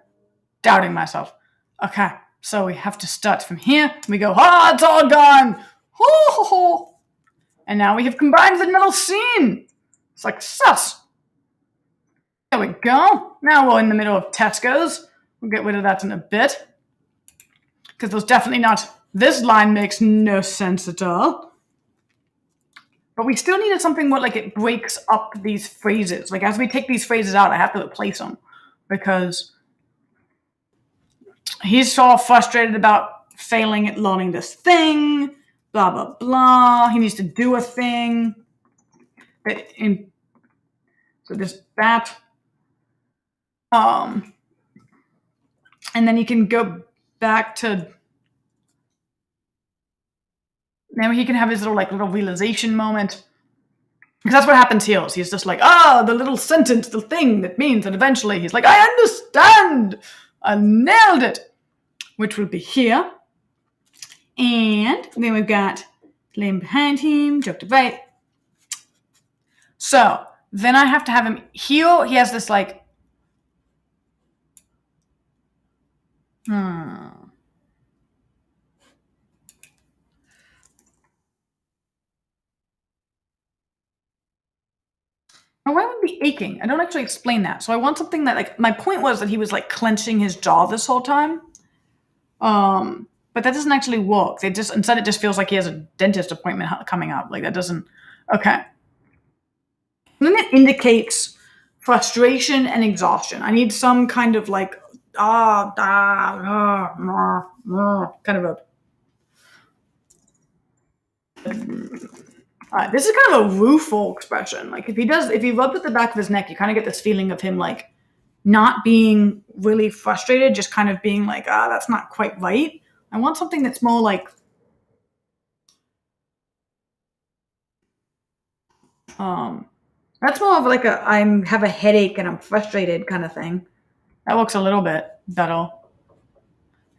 doubting myself. Okay, so we have to start from here. We go, it's all gone. And now we have combined the middle scene. Success. There we go. Now we're in the middle of Tesco's. We'll get rid of that in a bit. Because there's definitely not, this line makes no sense at all. But we still needed something where like it breaks up these phrases. Like as we take these phrases out, I have to replace them. Because he's so frustrated about failing at learning this thing, blah, blah, blah. He needs to do a thing. So just that. And then he can go back to, now he can have his little realization moment. Because that's what happens here. He's just like, the little sentence, the thing that means, and eventually he's like, I understand. I nailed it. Which will be here. And then we've got Lane behind him, joke to right. So then I have to have him here. He has this like, Or why would it be aching? I don't actually explain that. So I want something that, like, my point was that he was like clenching his jaw this whole time. But that doesn't actually work. Instead it just feels like he has a dentist appointment coming up. Like that doesn't. Okay. Then it indicates frustration and exhaustion. I need some kind of like kind of a. This is kind of a rueful expression. Like if he rubs at the back of his neck, you kind of get this feeling of him like not being really frustrated, just kind of being like, that's not quite right. I want something that's more like, that's more of like I have a headache and I'm frustrated kind of thing. That works a little bit better.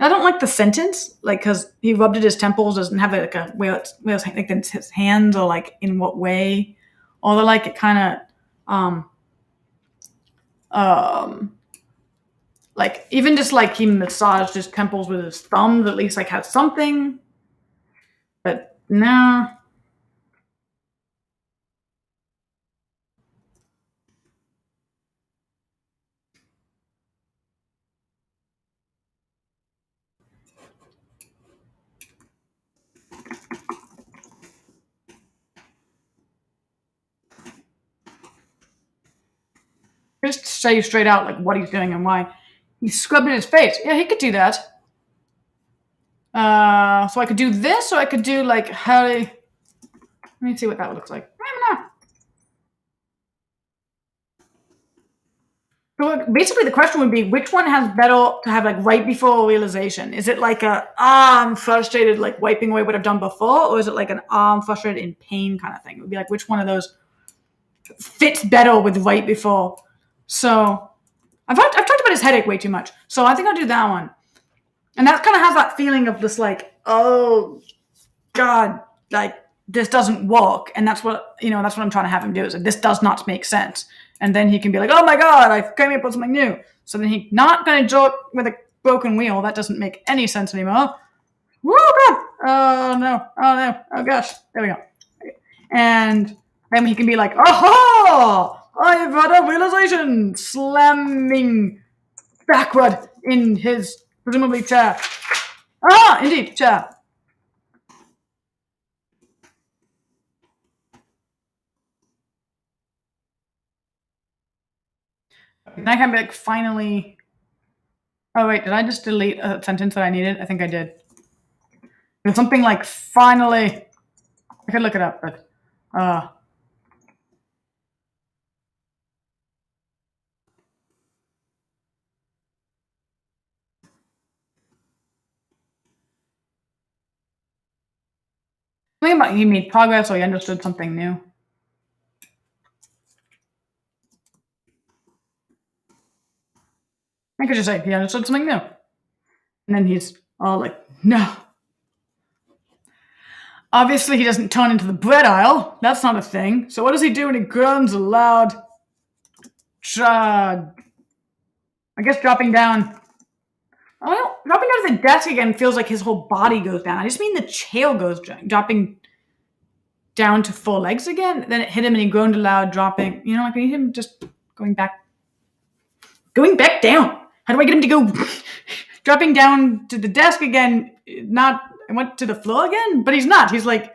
I don't like the sentence, like, because he rubbed at his temples doesn't have like a where it's like his hands or like in what way, or like it kind of like even just like he massaged his temples with his thumbs, at least like had something, but no. Just say straight out like what he's doing and why. He's scrubbing his face. Yeah, he could do that. So I could do this, or I could do like how. Let me see what that looks like. I don't know. So basically, the question would be, which one has better to have like right before realization? Is it like I'm frustrated, like wiping away what I've done before, or is it like an I'm frustrated in pain kind of thing? It would be like which one of those fits better with right before. So I've talked about his headache way too much, so I think I'll do that one. And that kind of has that feeling of this like, oh God, like this doesn't work, and that's what I'm trying to have him do. Is like this does not make sense, and then he can be like, oh my God, I came up with something new. So then he's not going to joke with a broken wheel. That doesn't make any sense anymore. Oh God, oh no, oh gosh, there we go. And then he can be like, oh, I've had a realization, slamming backward in his presumably chair. Indeed, chair. And I can be like, finally. Oh wait, did I just delete a sentence that I needed? I think I did. It's something like finally. I could look it up, but something about he made progress or he understood something new. I could just say he understood something new. And then he's all like, no. Obviously, he doesn't turn into the bread aisle. That's not a thing. So what does he do when he groans aloud? I guess dropping down. Well, dropping down to the desk again feels like his whole body goes down. I just mean the chair goes dropping down to 4 legs again. Then it hit him and he groaned aloud, dropping. Like I need him just going back down. How do I get him to go dropping down to the desk again? I went to the floor again, but he's not. He's like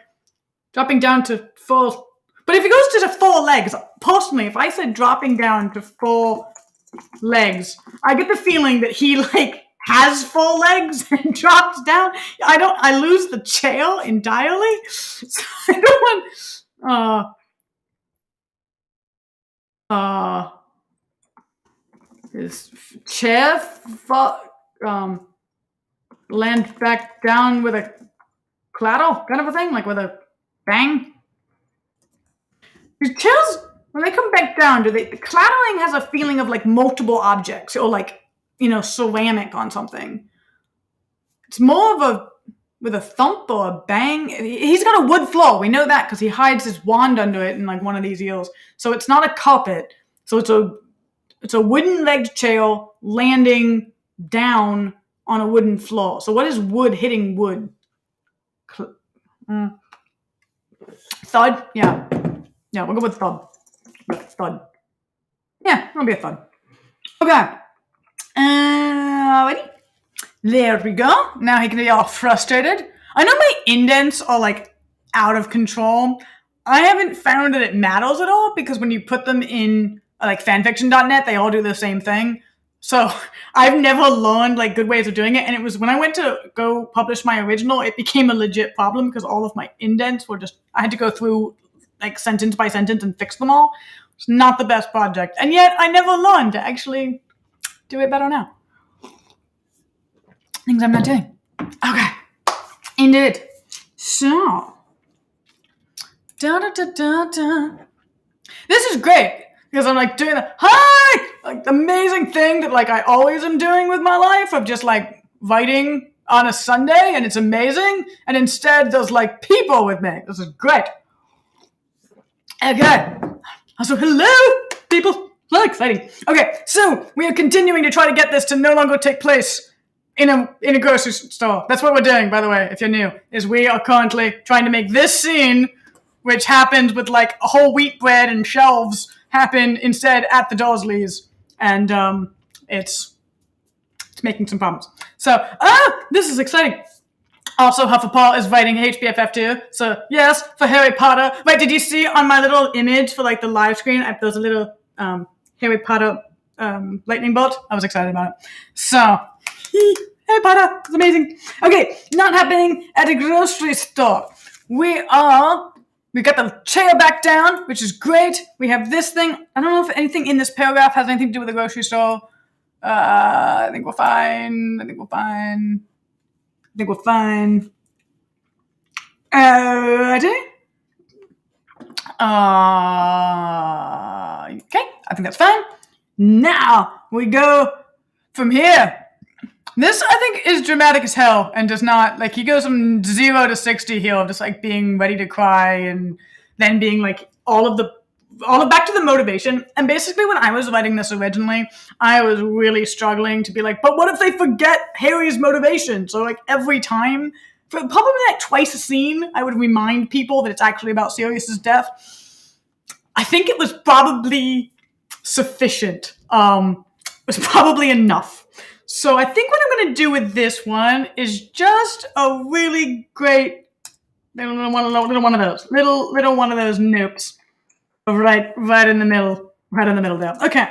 dropping down to 4. But if he goes to the 4 legs, personally, if I said dropping down to 4 legs, I get the feeling that he like has 4 legs and drops down. I lose the chair entirely. So I don't want his chair land back down with a clatter kind of a thing, like with a bang. His chairs, when they come back down, the clattering has a feeling of like multiple objects or like, ceramic on something. It's more of with a thump or a bang. He's got a wood floor. We know that because he hides his wand under it in like one of these eels. So it's not a carpet. So it's a wooden legged chair landing down on a wooden floor. So what is wood hitting wood? Thud? Yeah. Yeah, we'll go with thud. Thud. Yeah, it'll be a thud. Okay. Ready? There we go. Now he can be all frustrated. I know my indents are like out of control. I haven't found that it matters at all because when you put them in like fanfiction.net, they all do the same thing. So I've never learned like good ways of doing it. And it was when I went to go publish my original, it became a legit problem because all of my indents were just, I had to go through like sentence by sentence and fix them all. It's not the best project. And yet I never learned to actually do it better now. Things I'm not doing. Okay. Indeed. So. This is great because I'm like doing the hi, like the amazing thing that like I always am doing with my life of just like writing on a Sunday and it's amazing. And instead there's like people with me. This is great. Okay. Also, hello, people. So exciting. Okay, so we are continuing to try to get this to no longer take place in a grocery store. That's what we're doing, by the way, if you're new, is we are currently trying to make this scene, which happens with like a whole wheat bread and shelves, happen instead at the Dursleys. And it's making some problems. So, this is exciting. Also, Hufflepuff is writing HBFF too. So, yes, for Harry Potter. Wait, did you see on my little image for like the live screen, there's a little Harry Potter lightning bolt? I was excited about it. So, Harry Potter, it's amazing. Okay, not happening at a grocery store. We got the chair back down, which is great. We have this thing. I don't know if anything in this paragraph has anything to do with the grocery store. I think we're fine. Okay. I think that's fine. Now we go from here. This, I think, is dramatic as hell and does not, like, he goes from 0 to 60 here of just, like, being ready to cry and then being, like, all back to the motivation. And basically when I was writing this originally, I was really struggling to be like, but what if they forget Harry's motivation? So, like, every time, for probably like twice a scene, I would remind people that it's actually about Sirius's death. I think it was probably sufficient. It was probably enough. So I think what I'm going to do with this one is just a really great little one of those nopes right in the middle there. Okay.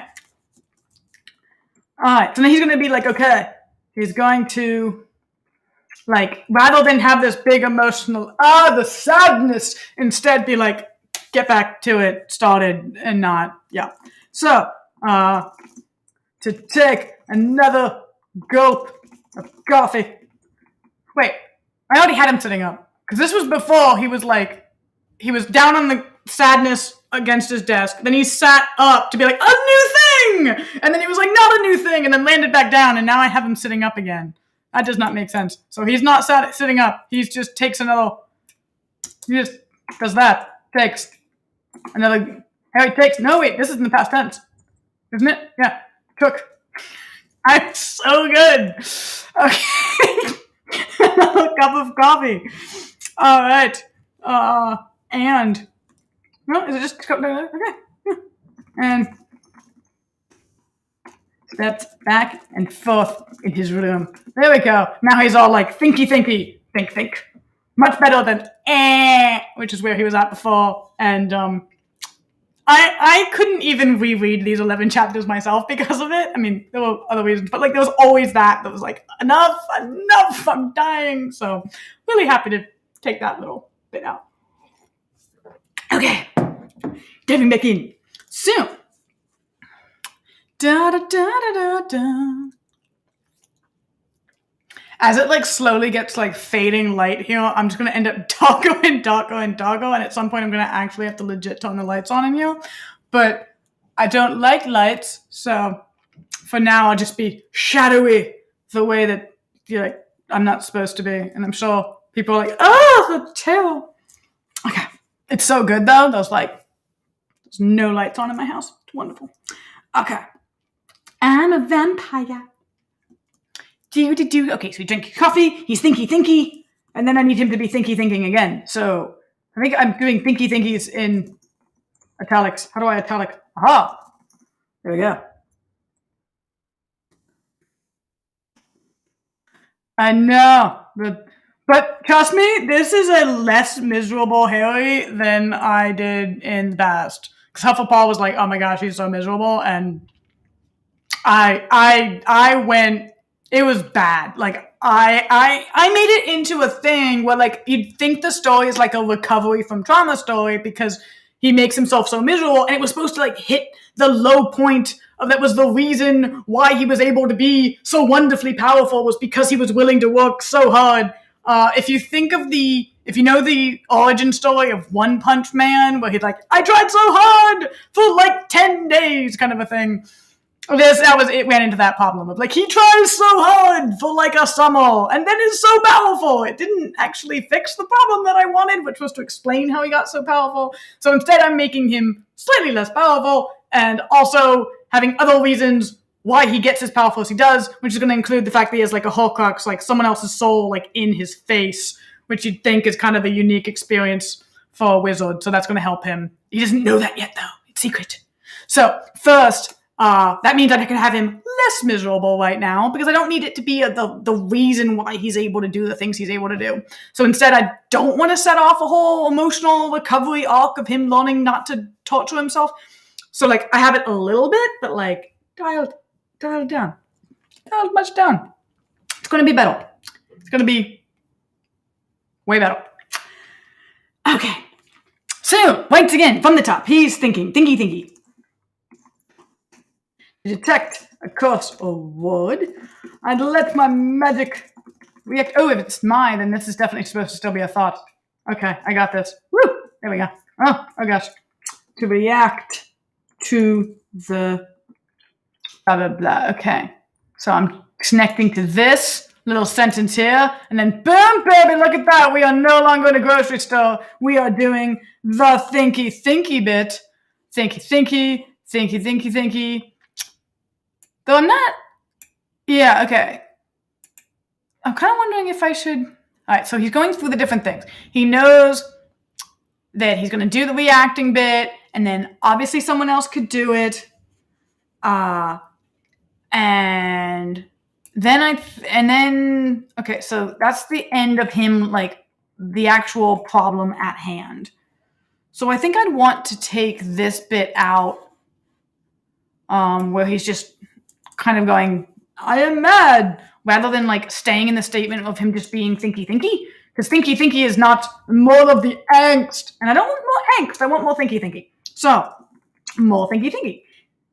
All right. So then he's going to be like, okay, he's going to like, rather than have this big emotional, the sadness, instead be like, get back to it, started and not, yeah. So, to take another gulp of coffee. Wait, I already had him sitting up. Because this was before he was down on the sadness against his desk. Then he sat up to be like, a new thing! And then he was like, not a new thing, and then landed back down, and now I have him sitting up again. That does not make sense. So he's not sitting up. He just takes another, he just does that. Takes another, Harry takes, no wait, this is in the past tense. Isn't it? Yeah, took. I'm so good. Okay. Another cup of coffee. All right. And no, is it just okay? Yeah. And steps back and forth in his room. There we go. Now he's all like think. Much better than which is where he was at before. And I couldn't even reread these 11 chapters myself because of it. I mean, there were other reasons, but like there was always that was like, enough, I'm dying. So really happy to take that little bit out. Okay, diving back in. So, as it like slowly gets like fading light here, I'm just going to end up darker and at some point I'm going to actually have to legit turn the lights on in here. But I don't like lights, so for now I'll just be shadowy the way that I'm not supposed to be. And I'm sure people are like, oh, the tail. Okay. It's so good though. There's no lights on in my house. It's wonderful. Okay. I'm a vampire. Okay, so we drink coffee, he's thinky, and then I need him to be thinking again. So I think I'm doing thinkies in Italics. How do I italic? Aha! There we go. I know, but trust me, this is a less miserable Harry than I did in the past. Because Hufflepuff was like, oh my gosh, he's so miserable, and I went. It was bad. Like I made it into a thing where like you'd think the story is like a recovery from trauma story because he makes himself so miserable, and it was supposed to like hit the low point of that was the reason why he was able to be so wonderfully powerful was because he was willing to work so hard. If you think of if you know the origin story of One Punch Man, where he's like, I tried so hard for like 10 days, kind of a thing. It ran into that problem of like he tries so hard for like a summer and then is so powerful. It didn't actually fix the problem that I wanted, which was to explain how he got so powerful. So instead I'm making him slightly less powerful and also having other reasons why he gets as powerful as he does, which is going to include the fact that he has like a Horcrux, like someone else's soul like in his face, which you'd think is kind of a unique experience for a wizard. So that's going to help him. He doesn't know that yet though. It's secret. So first, that means that I can have him less miserable right now because I don't need it to be the reason why he's able to do the things he's able to do. So instead, I don't want to set off a whole emotional recovery arc of him learning not to torture himself. So like I have it a little bit, but like dialed down, dialed much down. It's going to be better. It's going to be way better. Okay. So once again, from the top, he's thinky. Detect a curse or word. I'd let my magic react. Oh, if it's mine, then this is definitely supposed to still be a thought. Okay, I got this. Woo! There we go. Oh gosh. To react to the blah, blah, blah. Okay. So I'm connecting to this little sentence here, and then boom, baby, look at that. We are no longer in a grocery store. We are doing the thinky bit. Thinky. Though I'm not. Yeah, okay. I'm kind of wondering if I should. All right, so he's going through the different things. He knows that he's going to do the reacting bit, and then obviously someone else could do it. And then okay, so that's the end of him, like the actual problem at hand. So I think I'd want to take this bit out, where he's just kind of going, I am mad, rather than like staying in the statement of him just being thinky. Because thinky is not more of the angst. And I don't want more angst, I want more thinky. So, more thinky.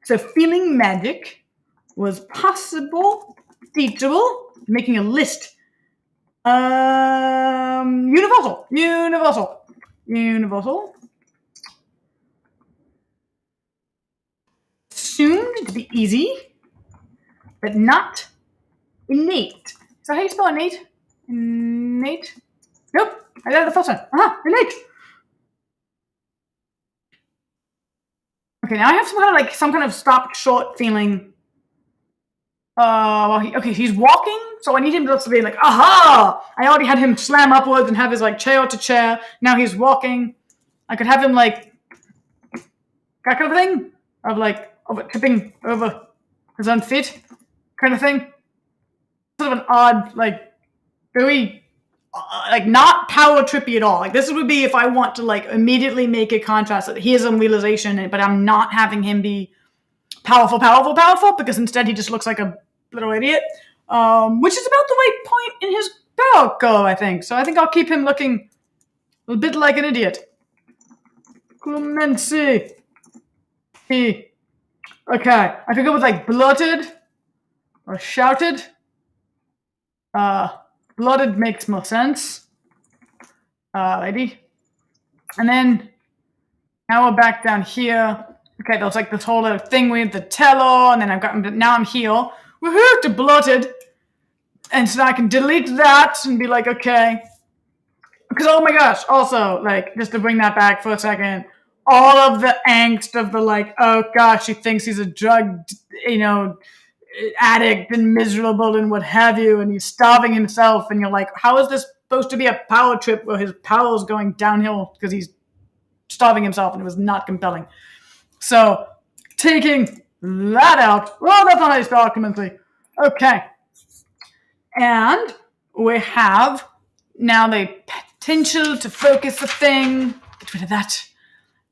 So feeling magic was possible, teachable, making a list. Universal. Assumed to be easy, but not innate. Is that how you spell innate? Innate? Nope. I got it the first one. Innate. Okay, now I have some kind of stopped short feeling. He's walking, so I need him to be like, aha! I already had him slam upwards and have his like chair to chair. Now he's walking. I could have him like that kind of thing of tipping over his own feet, kind of thing. Sort of an odd, like very, like not power trippy at all. Like this would be if I want to like immediately make a contrast that he has a realization, but I'm not having him be powerful, because instead he just looks like a little idiot, which is about the right point in his power curve, I think. So I think I'll keep him looking a bit like an idiot. Clemency. Okay, I could go with like blurted or shouted. Blooded makes more sense. Lady. And then now we're back down here. Okay, there's like this whole other thing with the teller, and then now I'm here. Woohoo, to bloated. And so I can delete that and be like, okay. Because, oh my gosh, also, like, just to bring that back for a second, all of the angst of the like, oh gosh, he thinks he's a drug, addict and miserable and what have you, and he's starving himself, and you're like, how is this supposed to be a power trip where his power is going downhill because he's starving himself, and it was not compelling. So, taking that out. Oh, that's not how you spell occupancy. Okay. And we have now the potential to focus the thing. Get rid of that.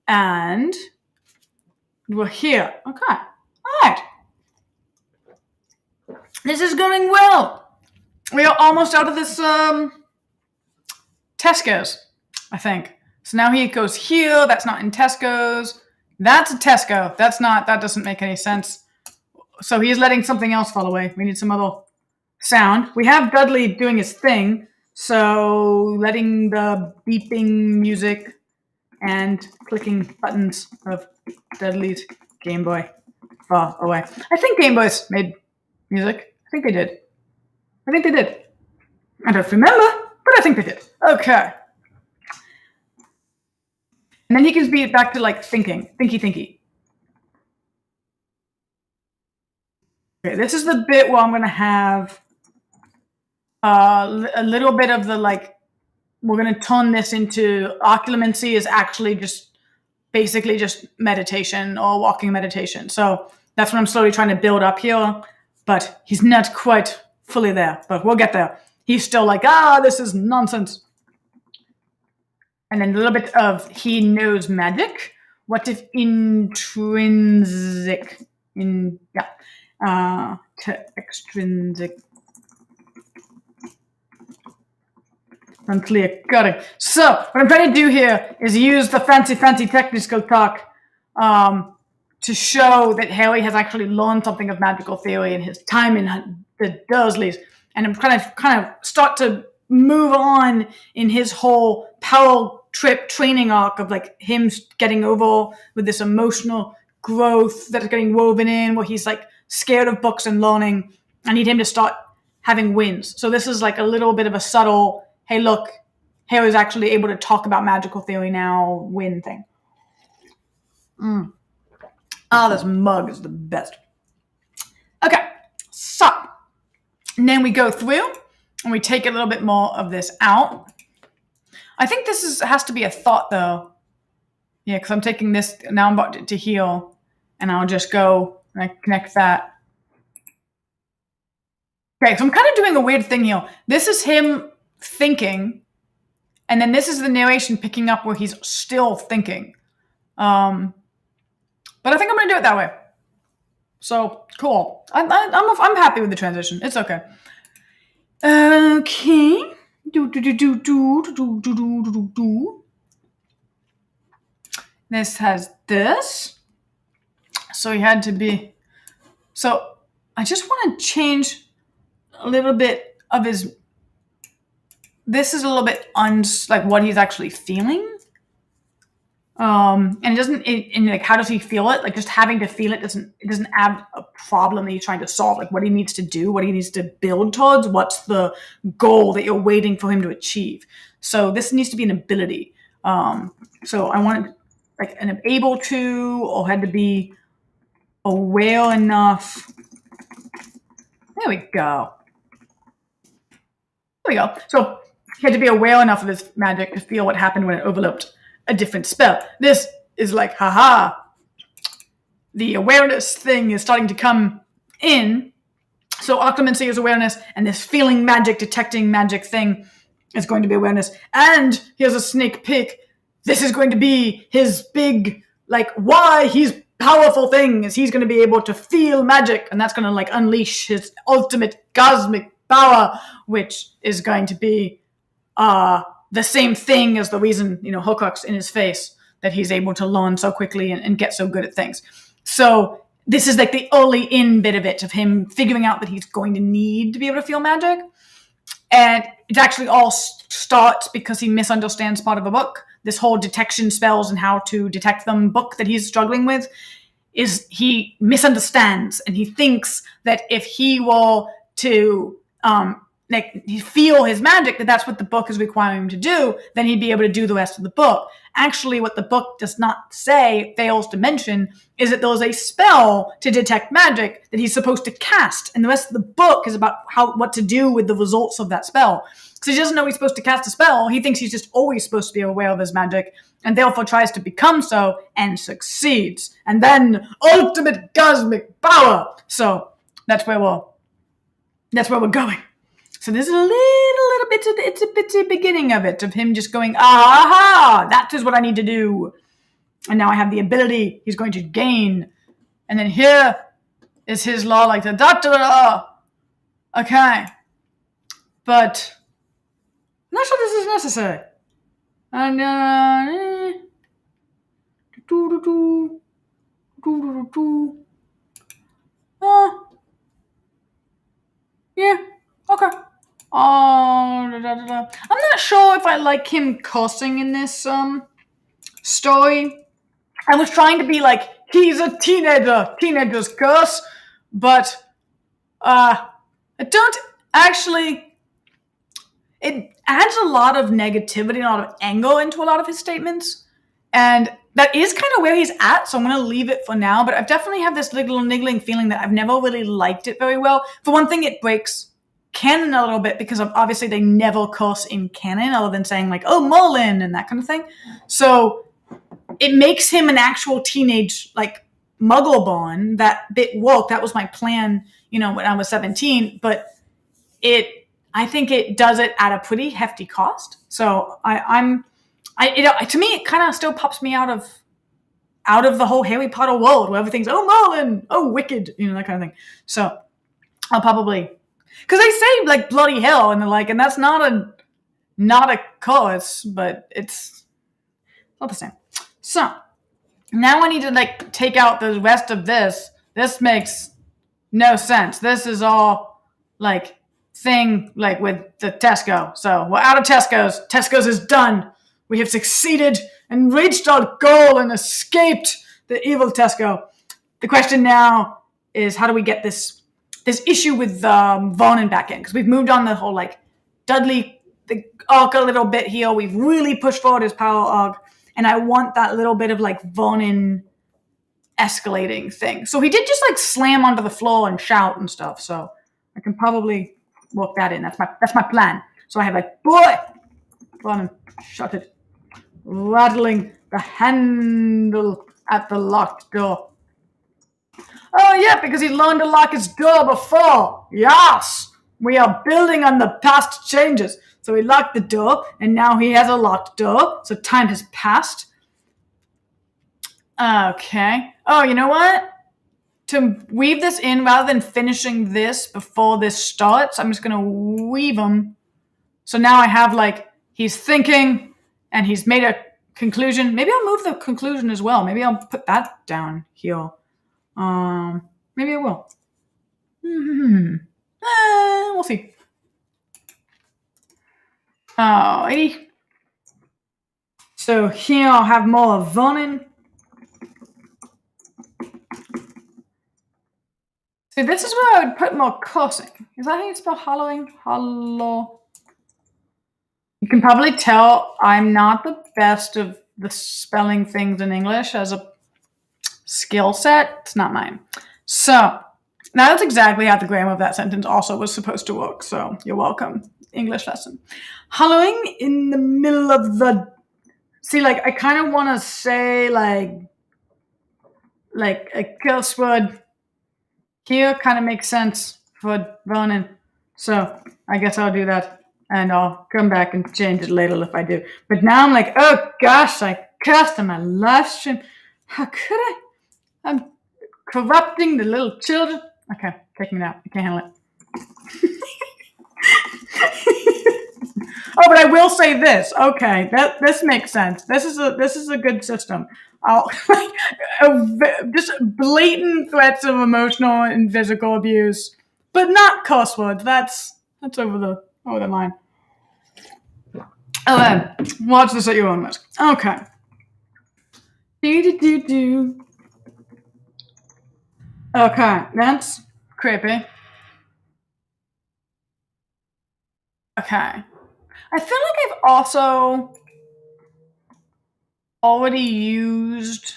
And we're here. Okay. All right. This is going well. We are almost out of this Tesco's, I think. So now he goes here. That's not in Tesco's. That's a Tesco. That doesn't make any sense. So he's letting something else fall away. We need some other sound. We have Dudley doing his thing. So letting the beeping music and clicking buttons of Dudley's Game Boy fall away. I think Game Boys made music. I think they did. I don't remember, but I think they did. Okay. And then he can be back to like thinky. Okay, this is the bit where I'm going to have a little bit of the like, we're going to turn this into occlumency is actually just basically just meditation or walking meditation. So that's what I'm slowly trying to build up here, but he's not quite fully there, but we'll get there. He's still like, this is nonsense. And then a little bit of he knows magic. What if intrinsic? To extrinsic. Unclear. Got it. So what I'm trying to do here is use the fancy technical talk to show that Harry has actually learned something of magical theory in his time in the Dursleys, and I'm kind of start to move on in his whole power trip training arc of like him getting over with this emotional growth that's getting woven in, where he's like scared of books and learning. I need him to start having wins. So this is like a little bit of a subtle, hey, look, Harry's actually able to talk about magical theory now, win thing. This mug is the best. Okay, so and then we go through and we take a little bit more of this out. I think this has to be a thought though. Yeah, because I'm taking this, now I'm about to heal, and I'll just go and I connect that. Okay, so I'm kind of doing a weird thing here. This is him thinking, and then this is the narration picking up where he's still thinking. But I think I'm going to do it that way. So, cool. I'm happy with the transition. It's okay. Okay. This has this. So he had to be. So I just want to change a little bit of his. This is a little bit like what he's actually feeling. And it doesn't. And like, how does he feel it? Like just having to feel it doesn't add a problem that he's trying to solve. Like what he needs to do, what he needs to build towards. What's the goal that you're waiting for him to achieve? So this needs to be an ability. So I wanted like an able to, or had to be aware enough. There we go. So he had to be aware enough of his magic to feel what happened when it overlooked a different spell. This is like, haha. The awareness thing is starting to come in. So occlumency is awareness, and this feeling magic, detecting magic thing is going to be awareness. And here's a sneak peek. This is going to be his big, like, why he's powerful thing is he's going to be able to feel magic, and that's going to like unleash his ultimate cosmic power, which is going to be the same thing as the reason, Horcrux in his face, that he's able to learn so quickly and get so good at things. So this is like the early in bit of it, of him figuring out that he's going to need to be able to feel magic. And it actually all starts because he misunderstands part of a book. This whole detection spells and how to detect them book that he's struggling with is he misunderstands, and he thinks that if he were to feel his magic, that's what the book is requiring him to do, then he'd be able to do the rest of the book. Actually, what the book does not say, fails to mention, is that there's a spell to detect magic that he's supposed to cast, and the rest of the book is about what to do with the results of that spell. because he doesn't know he's supposed to cast a spell. He thinks he's just always supposed to be aware of his magic, and therefore tries to become so and succeeds. And then ultimate cosmic power. So that's where we're going. So this is a little bit of it's a bitty beginning of it, of him just going, aha, that is what I need to do. And now I have the ability he's going to gain. And then here is his law, like the da-da-da. Okay. But I'm not sure this is necessary. And yeah, okay. I'm not sure if I like him cursing in this story. I was trying to be like, he's a teenager, teenagers curse, but I don't actually. It adds a lot of negativity and a lot of anger into a lot of his statements, and that is kind of where he's at, so I'm going to leave it for now, but I've definitely had this little niggling feeling that I've never really liked it very well. For one thing, it breaks canon a little bit, because obviously they never curse in canon other than saying like, oh, Merlin and that kind of thing. So it makes him an actual teenage, like, muggle born. That bit woke. That was my plan, when I was 17, but I think it does it at a pretty hefty cost. So to me, it kind of still pops me out of the whole Harry Potter world where everything's, oh, Merlin, oh, wicked, that kind of thing. So I'll probably, because they say like bloody hell, and they're like, and that's not a curse, but it's not the same. So now I need to like take out the rest of this. This makes no sense. This is all like thing like with the Tesco. So we're out of Tesco's. Tesco's is done. We have succeeded and reached our goal and escaped the evil Tesco. The question now is, how do we get this issue with Vernon back in? Because we've moved on the whole like Dudley the arc a little bit here. We've really pushed forward his power arc, and I want that little bit of like Vernon escalating thing. So he did just like slam onto the floor and shout and stuff. So I can probably work that in. That's my plan. So I have like, boy, Vernon, shut it. Rattling the handle at the locked door. Oh yeah, because he learned to lock his door before. Yes, we are building on the past changes. So he locked the door, and now he has a locked door. So time has passed. Okay. Oh, you know what? To weave this in, rather than finishing this before this starts, I'm just going to weave them. So now I have like, he's thinking, and he's made a conclusion. Maybe I'll move the conclusion as well. Maybe I'll put that down here. Maybe I will. We'll see. Alrighty. So here I'll have more of Vernon. See, this is where I would put more cursing. Is that how you spell hollowing? Hollow. You can probably tell I'm not the best of the spelling things in English as a skill set. It's not mine. So now that's exactly how the grammar of that sentence also was supposed to work. So you're welcome, English lesson. Hollowing in the middle of the... See, like, I kind of want to say, like a curse word here kind of makes sense for Vernon. So I guess I'll do that, and I'll come back and change it later if I do. But now I'm like, oh gosh, I cursed on my live stream. How could I? I'm corrupting the little children. Okay, taking it out. I can't handle it. Oh, but I will say this. Okay, this makes sense. This is a good system. Just blatant threats of emotional and physical abuse, but not cuss words. That's over the line. Okay, watch this at your own risk. Okay. Okay, that's creepy. Okay. I feel like I've also already used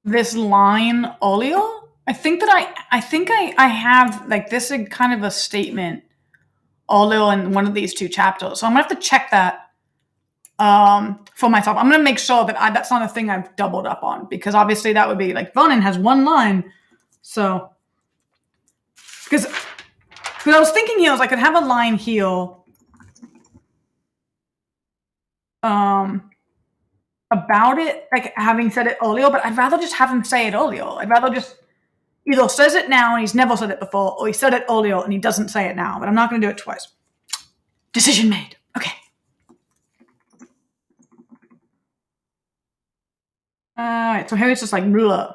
this line earlier. I think I have like this is kind of a statement oleo in one of these 2 chapters. So I'm gonna have to check that for myself. I'm gonna make sure that that's not a thing I've doubled up on, because obviously that would be like Vernon has 1 line. So because I was thinking here, I could have a line here about it, like having said it earlier, but I'd rather just have him say it earlier. I'd rather just either says it now and he's never said it before, or he said it earlier and he doesn't say it now, but I'm not going to do it twice. Decision made. Okay. Alright, so Harry's just like, blah,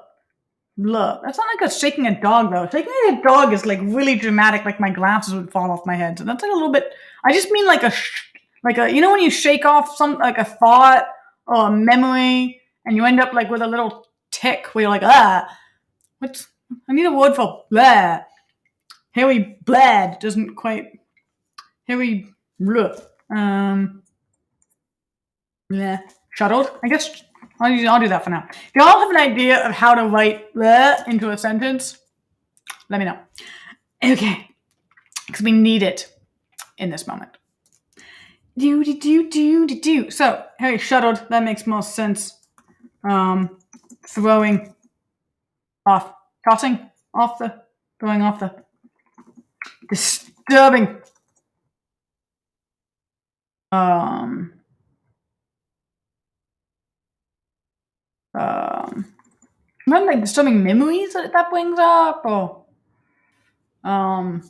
blah. That's not like a shaking a dog, though. Shaking a dog is like really dramatic, like my glasses would fall off my head. So that's like a little bit, I just mean like a, you know when you shake off like a thought or a memory and you end up like with a little tick where you're like, I need a word for blah. Harry blad doesn't quite, Harry blah. Yeah, shuttled. I guess I'll do that for now. If y'all have an idea of how to write blah into a sentence, let me know. Okay, because we need it in this moment. Do. So Harry shuttled. That makes more sense. Throwing off, tossing off the, throwing off the, disturbing. Remember like disturbing memories that brings up, or kind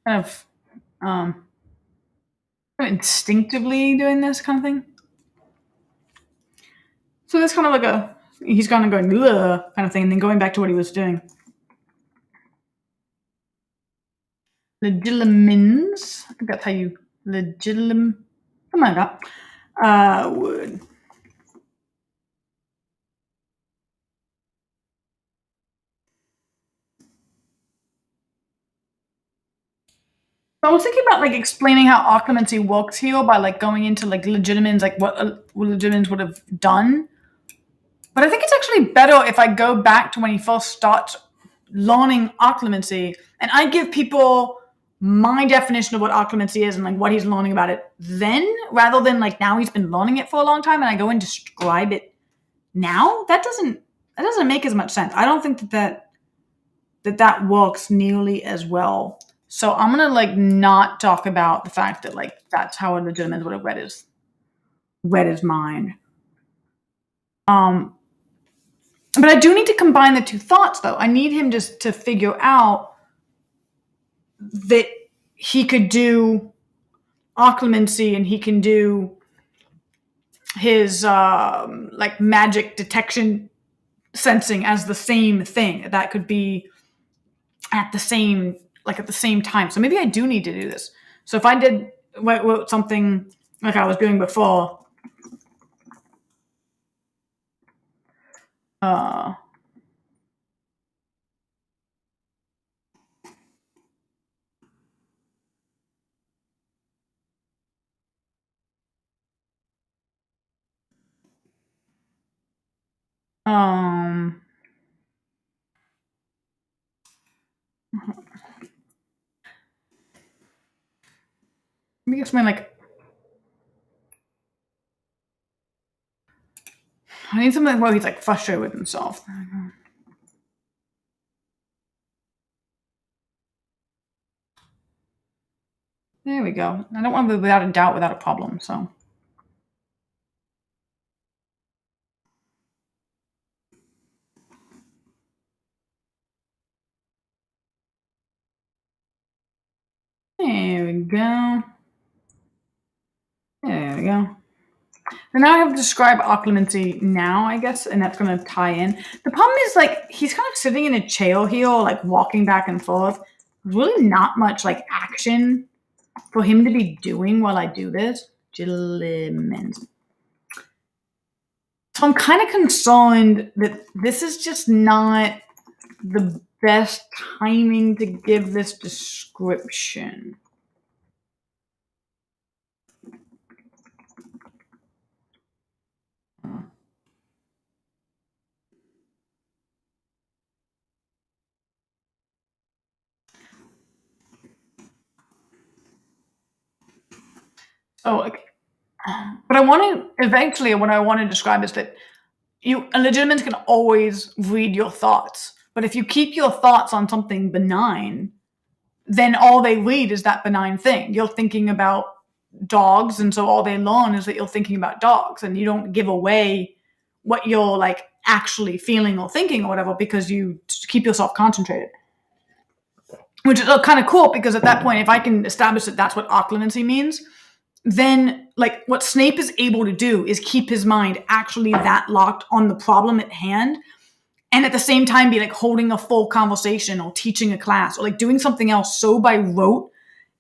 of instinctively doing this kind of thing. So that's kind of like he's kind of going ugh kind of thing, and then going back to what he was doing. Legilimens. I think that's how you something like that. Word. So I was thinking about like explaining how occlumency works here by like going into like legilimens, like what legilimens would have done. But I think it's actually better if I go back to when he first starts learning occlumency and I give people my definition of what occlumency is and like what he's learning about it then, rather than like now he's been learning it for a long time and I go and describe it now. That doesn't make as much sense. I don't think that works nearly as well. So I'm gonna like not talk about the fact that like that's how a legitimate would have read his mind. But I do need to combine the 2 thoughts, though. I need him just to figure out that he could do occlumency and he can do his like magic detection sensing as the same thing. That could be at the same time. So maybe I do need to do this. So if I did something like I was doing before, maybe explain like I need something where he's like frustrated with himself. There we go. I don't want to be without a doubt, without a problem, so. There we go. There we go. So now I have to describe occlumency now, I guess, and that's going to tie in. The problem is, like, he's kind of sitting in a chair here, like, walking back and forth. Really not much, like, action for him to be doing while I do this. So I'm kind of concerned that this is just not the best timing to give this description. So like, but I want to eventually what I want to describe is that a legitimate can always read your thoughts, but if you keep your thoughts on something benign, then all they read is that benign thing. You're thinking about dogs, and so all they learn is that you're thinking about dogs, and you don't give away what you're like actually feeling or thinking or whatever because you keep yourself concentrated. Which is kind of cool because at that point, if I can establish that that's what occlumency means, then like what Snape is able to do is keep his mind actually that locked on the problem at hand, and at the same time be like holding a full conversation or teaching a class or like doing something else so by rote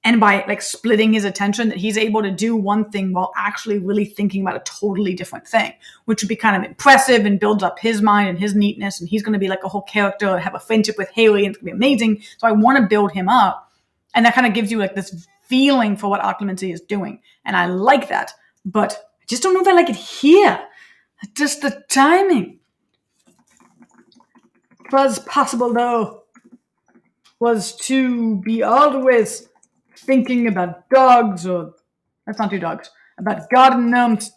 and by like splitting his attention that he's able to do one thing while actually really thinking about a totally different thing, which would be kind of impressive and builds up his mind and his neatness. And he's going to be like a whole character and have a friendship with Haley, and it's going to be amazing. So I want to build him up. And that kind of gives you like this feeling for what occlumency is doing. And I like that, but I just don't know if I like it here. Just the timing. It was possible though, was to be always thinking about dogs, or that's not two dogs, about garden gnomes.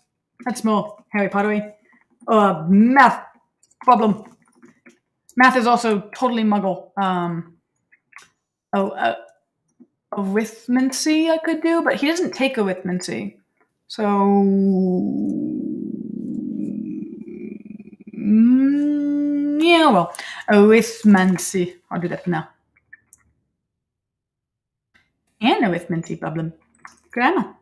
That's more Harry Pottery. Math problem. Math is also totally muggle. Arithmancy I could do, but he doesn't take arithmancy. So yeah, well, arithmancy. I'll do that for now. And arithmancy problem. Grammar.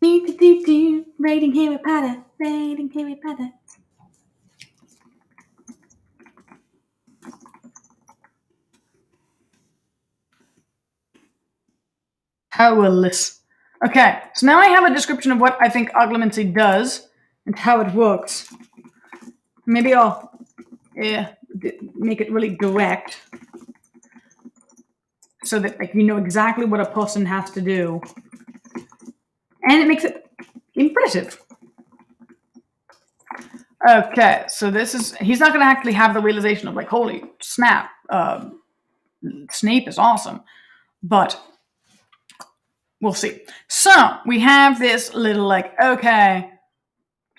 Rating Harry Potter. Rating Harry Potter. Powerless. Okay, so now I have a description of what I think occlumency does and how it works. Maybe I'll make it really direct so that like you know exactly what a person has to do. And it makes it impressive. Okay, so he's not going to actually have the realization of like, holy snap, Snape is awesome. But we'll see. So we have this little like, okay,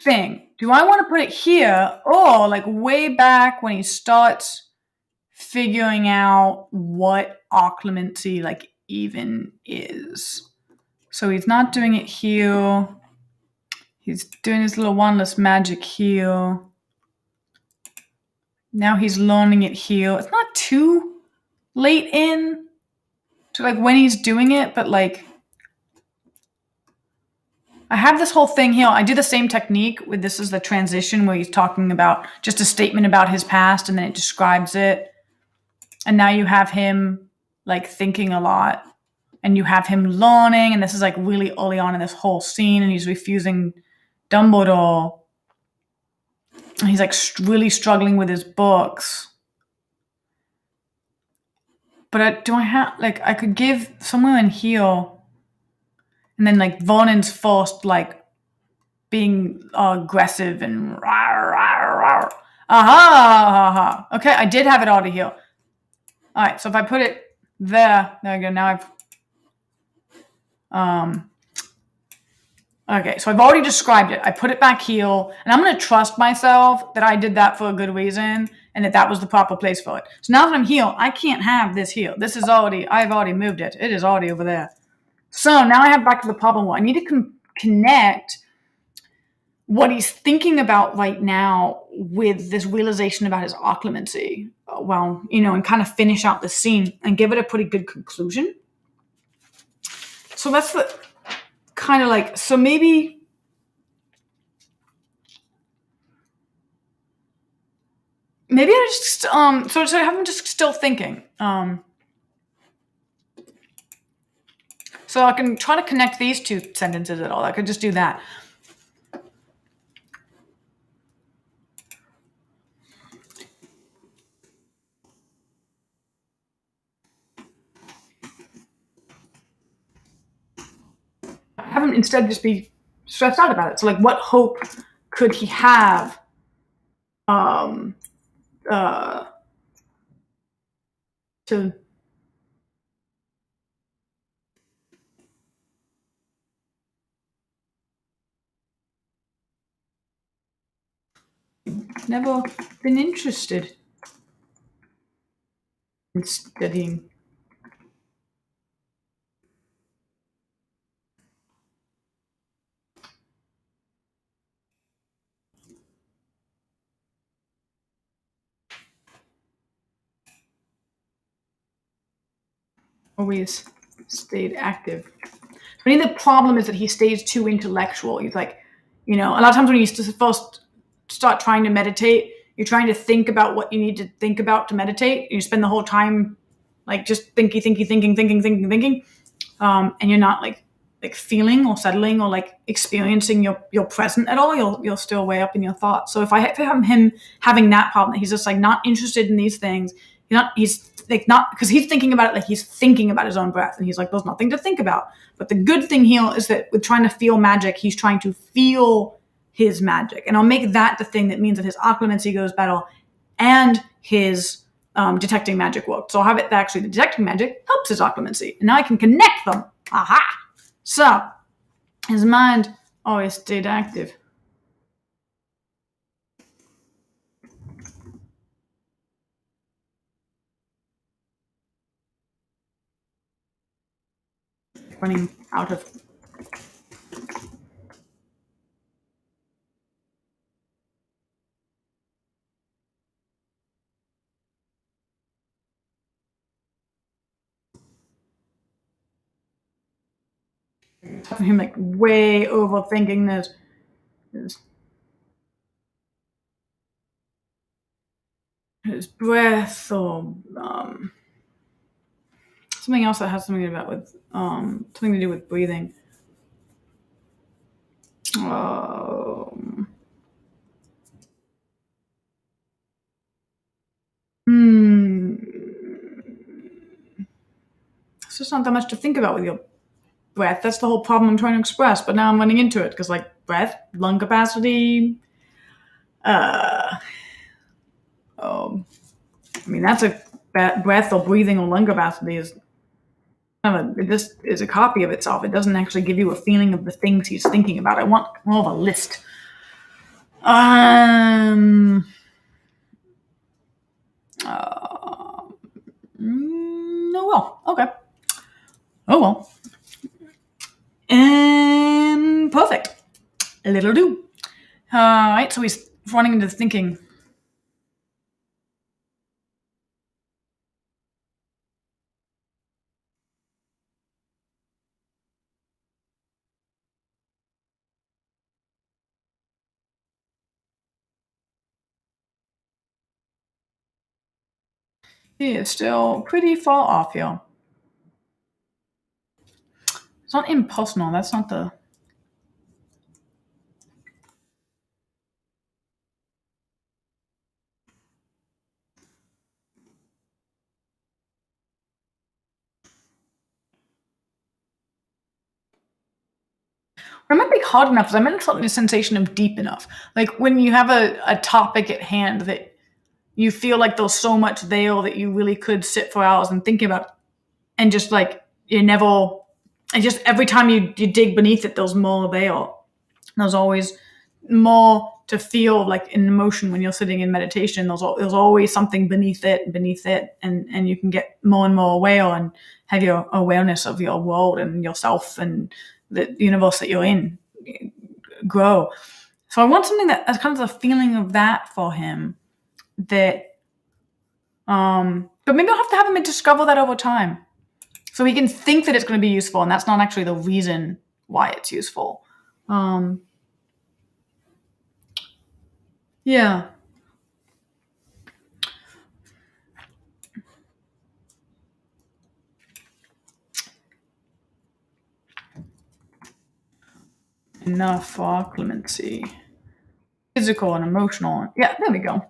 thing. Do I want to put it here or like way back when he starts figuring out what occlumency like even is? So he's not doing it here. He's doing his little wandless magic here. Now he's learning it here. It's not too late in to like when he's doing it, but like I have this whole thing here. I do the same technique with this is the transition where he's talking about just a statement about his past and then it describes it. And now you have him like thinking a lot and you have him learning. And this is like really early on in this whole scene and he's refusing Dumbledore. And he's like really struggling with his books. But do I have like I could give somewhere in here and then like Vernon's first like being aggressive and rawr, rawr, rawr. Aha. Okay, I did have it all to here. All right, so if I put it there we go. Now I've okay, so I've already described it. I put it back here, and I'm going to trust myself that I did that for a good reason and that was the proper place for it. So now that I'm here, I can't have this here. This is I've already moved it. It is already over there. So now I have back to the problem one. I need to connect what he's thinking about right now with this realization about his occlumency. Well, and kind of finish out the scene and give it a pretty good conclusion. So that's the kind of like, so maybe I just so I have him just still thinking. So I can try to connect these two sentences at all. I could just do that. Have him instead just be stressed out about it. So like, what hope could he have to never been interested in studying. Always stayed active. I think the problem is that he stays too intellectual. He's like, a lot of times when you first start trying to meditate, you're trying to think about what you need to think about to meditate. You spend the whole time like just thinking, and you're not like feeling or settling or like experiencing your present at all. You're still way up in your thoughts. So if I have him having that problem, that he's just like not interested in these things, he's like not, because he's thinking about it like he's thinking about his own breath, and he's like, there's nothing to think about. But the good thing here is that with trying to feel magic, he's trying to feel his magic, and I'll make that the thing that means that his occlumency goes better and his detecting magic worked. So I'll have it that actually the detecting magic helps his occlumency, and now I can connect them. Aha! So his mind always stayed active. Running out of. Him like way overthinking this. His breath, or something else that has something to do with something to do with breathing. It's just not that much to think about with your breath. That's the whole problem I'm trying to express. But now I'm running into it because, like, breath, lung capacity. I mean, that's a breath or breathing or lung capacity is it just is a copy of itself. It doesn't actually give you a feeling of the things he's thinking about. I want more of a list. Oh well. Okay. Oh well. Perfect. A little do. Alright, so he's running into thinking. He is still pretty far off here. It's not impersonal, that's not the. It might be hard enough because I meant something the sensation of deep enough. Like when you have a topic at hand that you feel like there's so much there that you really could sit for hours and think about, and just like you never, and just every time you dig beneath it, there's more there. There's always more to feel like in emotion when you're sitting in meditation. There's always something beneath it, and you can get more and more aware and have your awareness of your world and yourself and the universe that you're in grow. So I want something that's kind of the feeling of that for him. That, but maybe I'll have to have him discover that over time, so he can think that it's going to be useful, and that's not actually the reason why it's useful. Yeah. Enough for clemency. Physical and emotional. Yeah, there we go.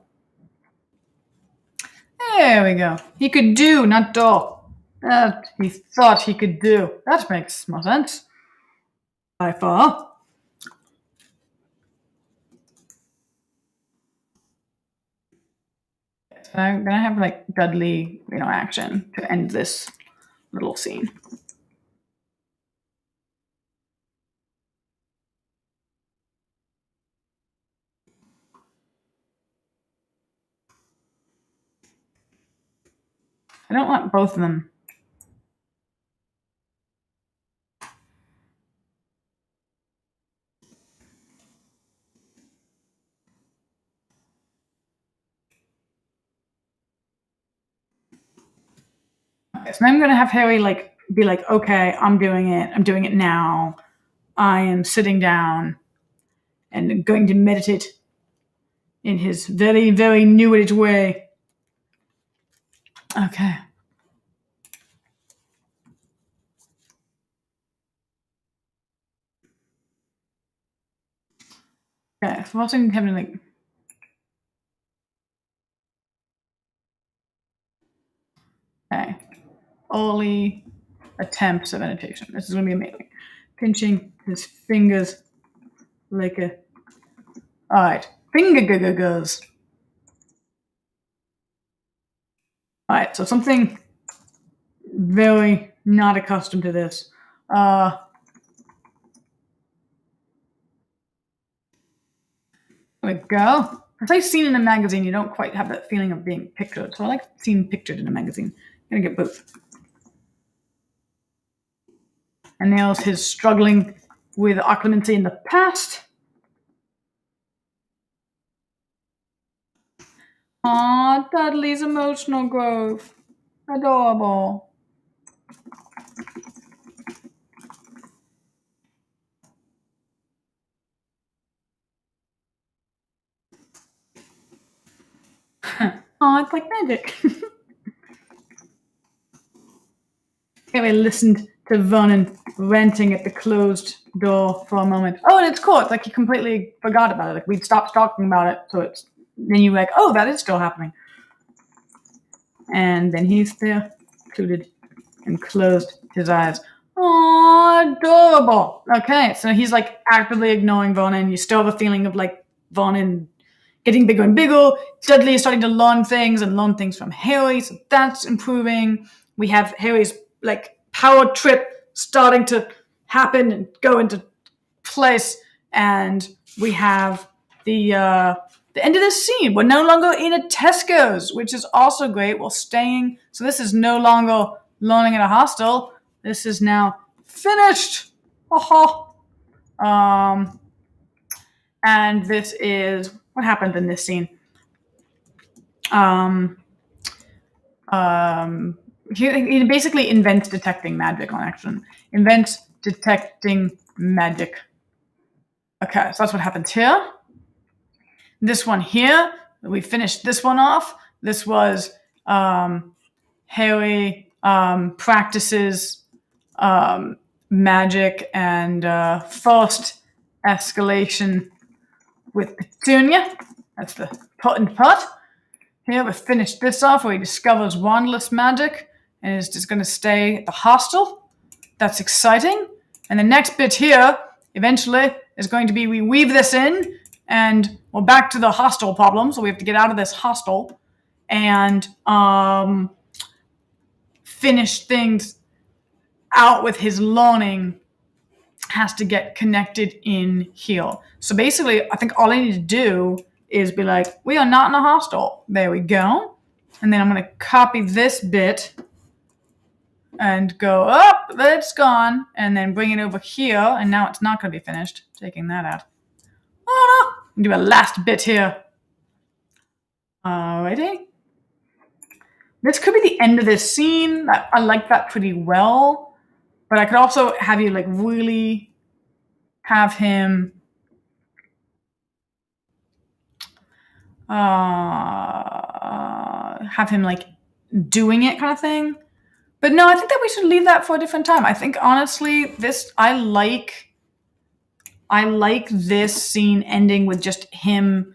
There we go. He could do, not do. That he thought he could do. That makes more sense. By far. So I'm gonna have like Dudley, action to end this little scene. I don't want both of them. Okay, so I'm gonna have Harry like be like, okay, I'm doing it. I'm doing it now. I am sitting down and going to meditate in his very, very new age way. Okay. Okay, so what's going to happen like okay. Early attempts of meditation. This is gonna be amazing. Pinching his fingers like a alright. Finger goes. Alright, so something very not accustomed to this. There we go. As I've seen in a magazine, you don't quite have that feeling of being pictured. So I like seeing pictured in a magazine. I'm gonna get both. And there's his struggling with acclimacy in the past. Aw, Dudley's emotional growth. Adorable. Aw, it's like magic. Anyway, listened to Vernon ranting at the closed door for a moment. Oh, and it's cool. It's like he completely forgot about it. Like we'd stopped talking about it, so it's then you're like, oh, that is still happening. And then he's there, included, and closed his eyes. Aww, adorable. Okay, so he's like actively ignoring Vernon. You still have a feeling of like Vernon getting bigger and bigger. Dudley is starting to learn things and learn things from Harry, so that's improving. We have Harry's like power trip starting to happen and go into place, and we have the end of this scene. We're no longer in a Tesco's, which is also great. We're staying. So this is no longer learning at a hostel. This is now finished. And this is what happened in this scene. He basically invents detecting magic on action. Invents detecting magic. Okay, so that's what happens here. This one here, we finished this one off. This was Harry practices magic and first escalation with Petunia. That's the important part. Here we finished this off where he discovers wandless magic and is just going to stay at the hostel. That's exciting. And the next bit here, eventually, is going to be we weave this in and we're back to the hostel problem. So we have to get out of this hostel and finish things out with his learning has to get connected in here. So basically, I think all I need to do is be like, we are not in a hostel. There we go. And then I'm going to copy this bit and go up, it's gone, and then bring it over here, and now it's not going to be finished. Taking that out. Oh no! Do a last bit here. Alrighty. This could be the end of this scene. I like that pretty well, but I could also have you like really have him like doing it kind of thing. But no, I think that we should leave that for a different time. I think honestly, I like this scene ending with just him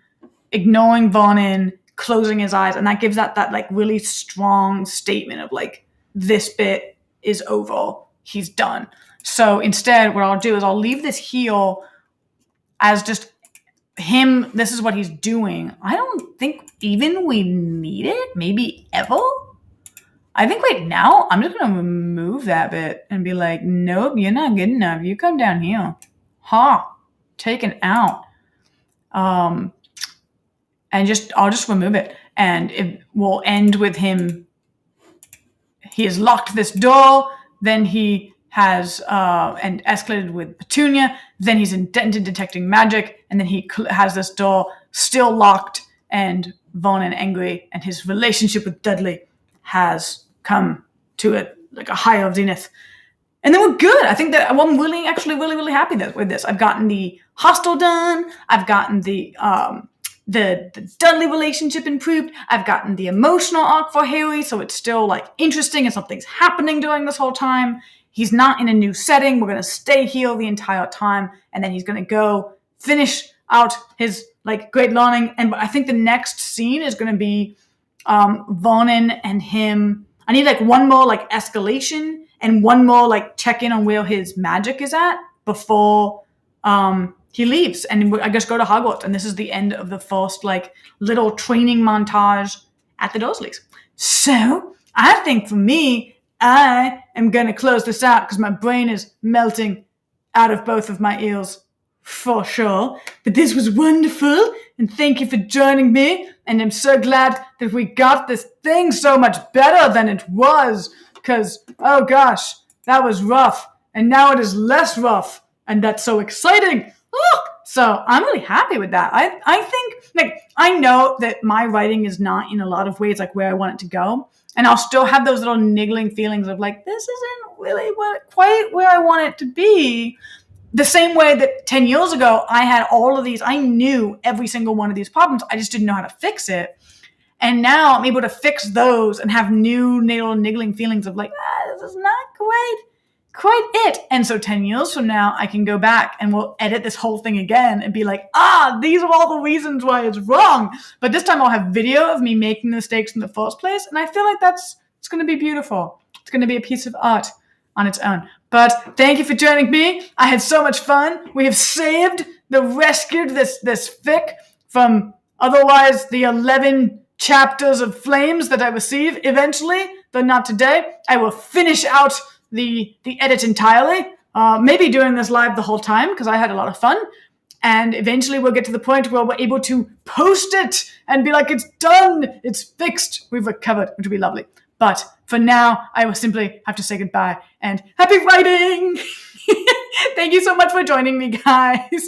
ignoring Vernon, closing his eyes, and that gives that like really strong statement of like, this bit is over. He's done. So instead, what I'll do is I'll leave this here as just him. This is what he's doing. I don't think even we need it. Maybe ever. I think right now I'm just gonna remove that bit and be like, nope, you're not good enough. You come down here. Taken out. And I'll just remove it. And it will end with him he has locked this door. Then he has and escalated with Petunia. Then he's into detecting magic, and then he has this door still locked and Vaughn and angry, and his relationship with Dudley has come to a higher zenith. And then we're good. I think that I'm really happy with this. I've gotten the hostel done. I've gotten the Dudley relationship improved. I've gotten the emotional arc for Harry, so it's still like interesting and something's happening during this whole time. He's not in a new setting. We're gonna stay here the entire time, and then he's gonna go finish out his like great learning. And I think the next scene is gonna be Vernon and him. I need like one more like escalation and one more like check in on where his magic is at before he leaves, and I just go to Hogwarts. And this is the end of the first like little training montage at the Dursleys. So I think for me, I am gonna close this out because my brain is melting out of both of my ears for sure. But this was wonderful, and thank you for joining me. And I'm so glad that we got this thing so much better than it was, because, oh gosh, that was rough. And now it is less rough, and that's so exciting. So I'm really happy with that. I think, like, I know that my writing is not in a lot of ways like where I want it to go. And I'll still have those little niggling feelings of like, this isn't really quite where I want it to be. The same way that 10 years ago, I had all of these, I knew every single one of these problems. I just didn't know how to fix it. And now I'm able to fix those and have new little niggling feelings of like, this is not quite it. And so 10 years from now, I can go back and we'll edit this whole thing again and be like, these are all the reasons why it's wrong. But this time I'll have video of me making the mistakes in the first place. And I feel like it's going to be beautiful. It's going to be a piece of art on its own. But thank you for joining me. I had so much fun. We have rescued this fic from otherwise the 11 chapters of flames that I receive eventually, though not today. I will finish out the edit entirely, maybe doing this live the whole time because I had a lot of fun. And eventually we'll get to the point where we're able to post it and be like, it's done, it's fixed, we've recovered, which would be lovely. But for now, I will simply have to say goodbye and happy writing! Thank you so much for joining me, guys.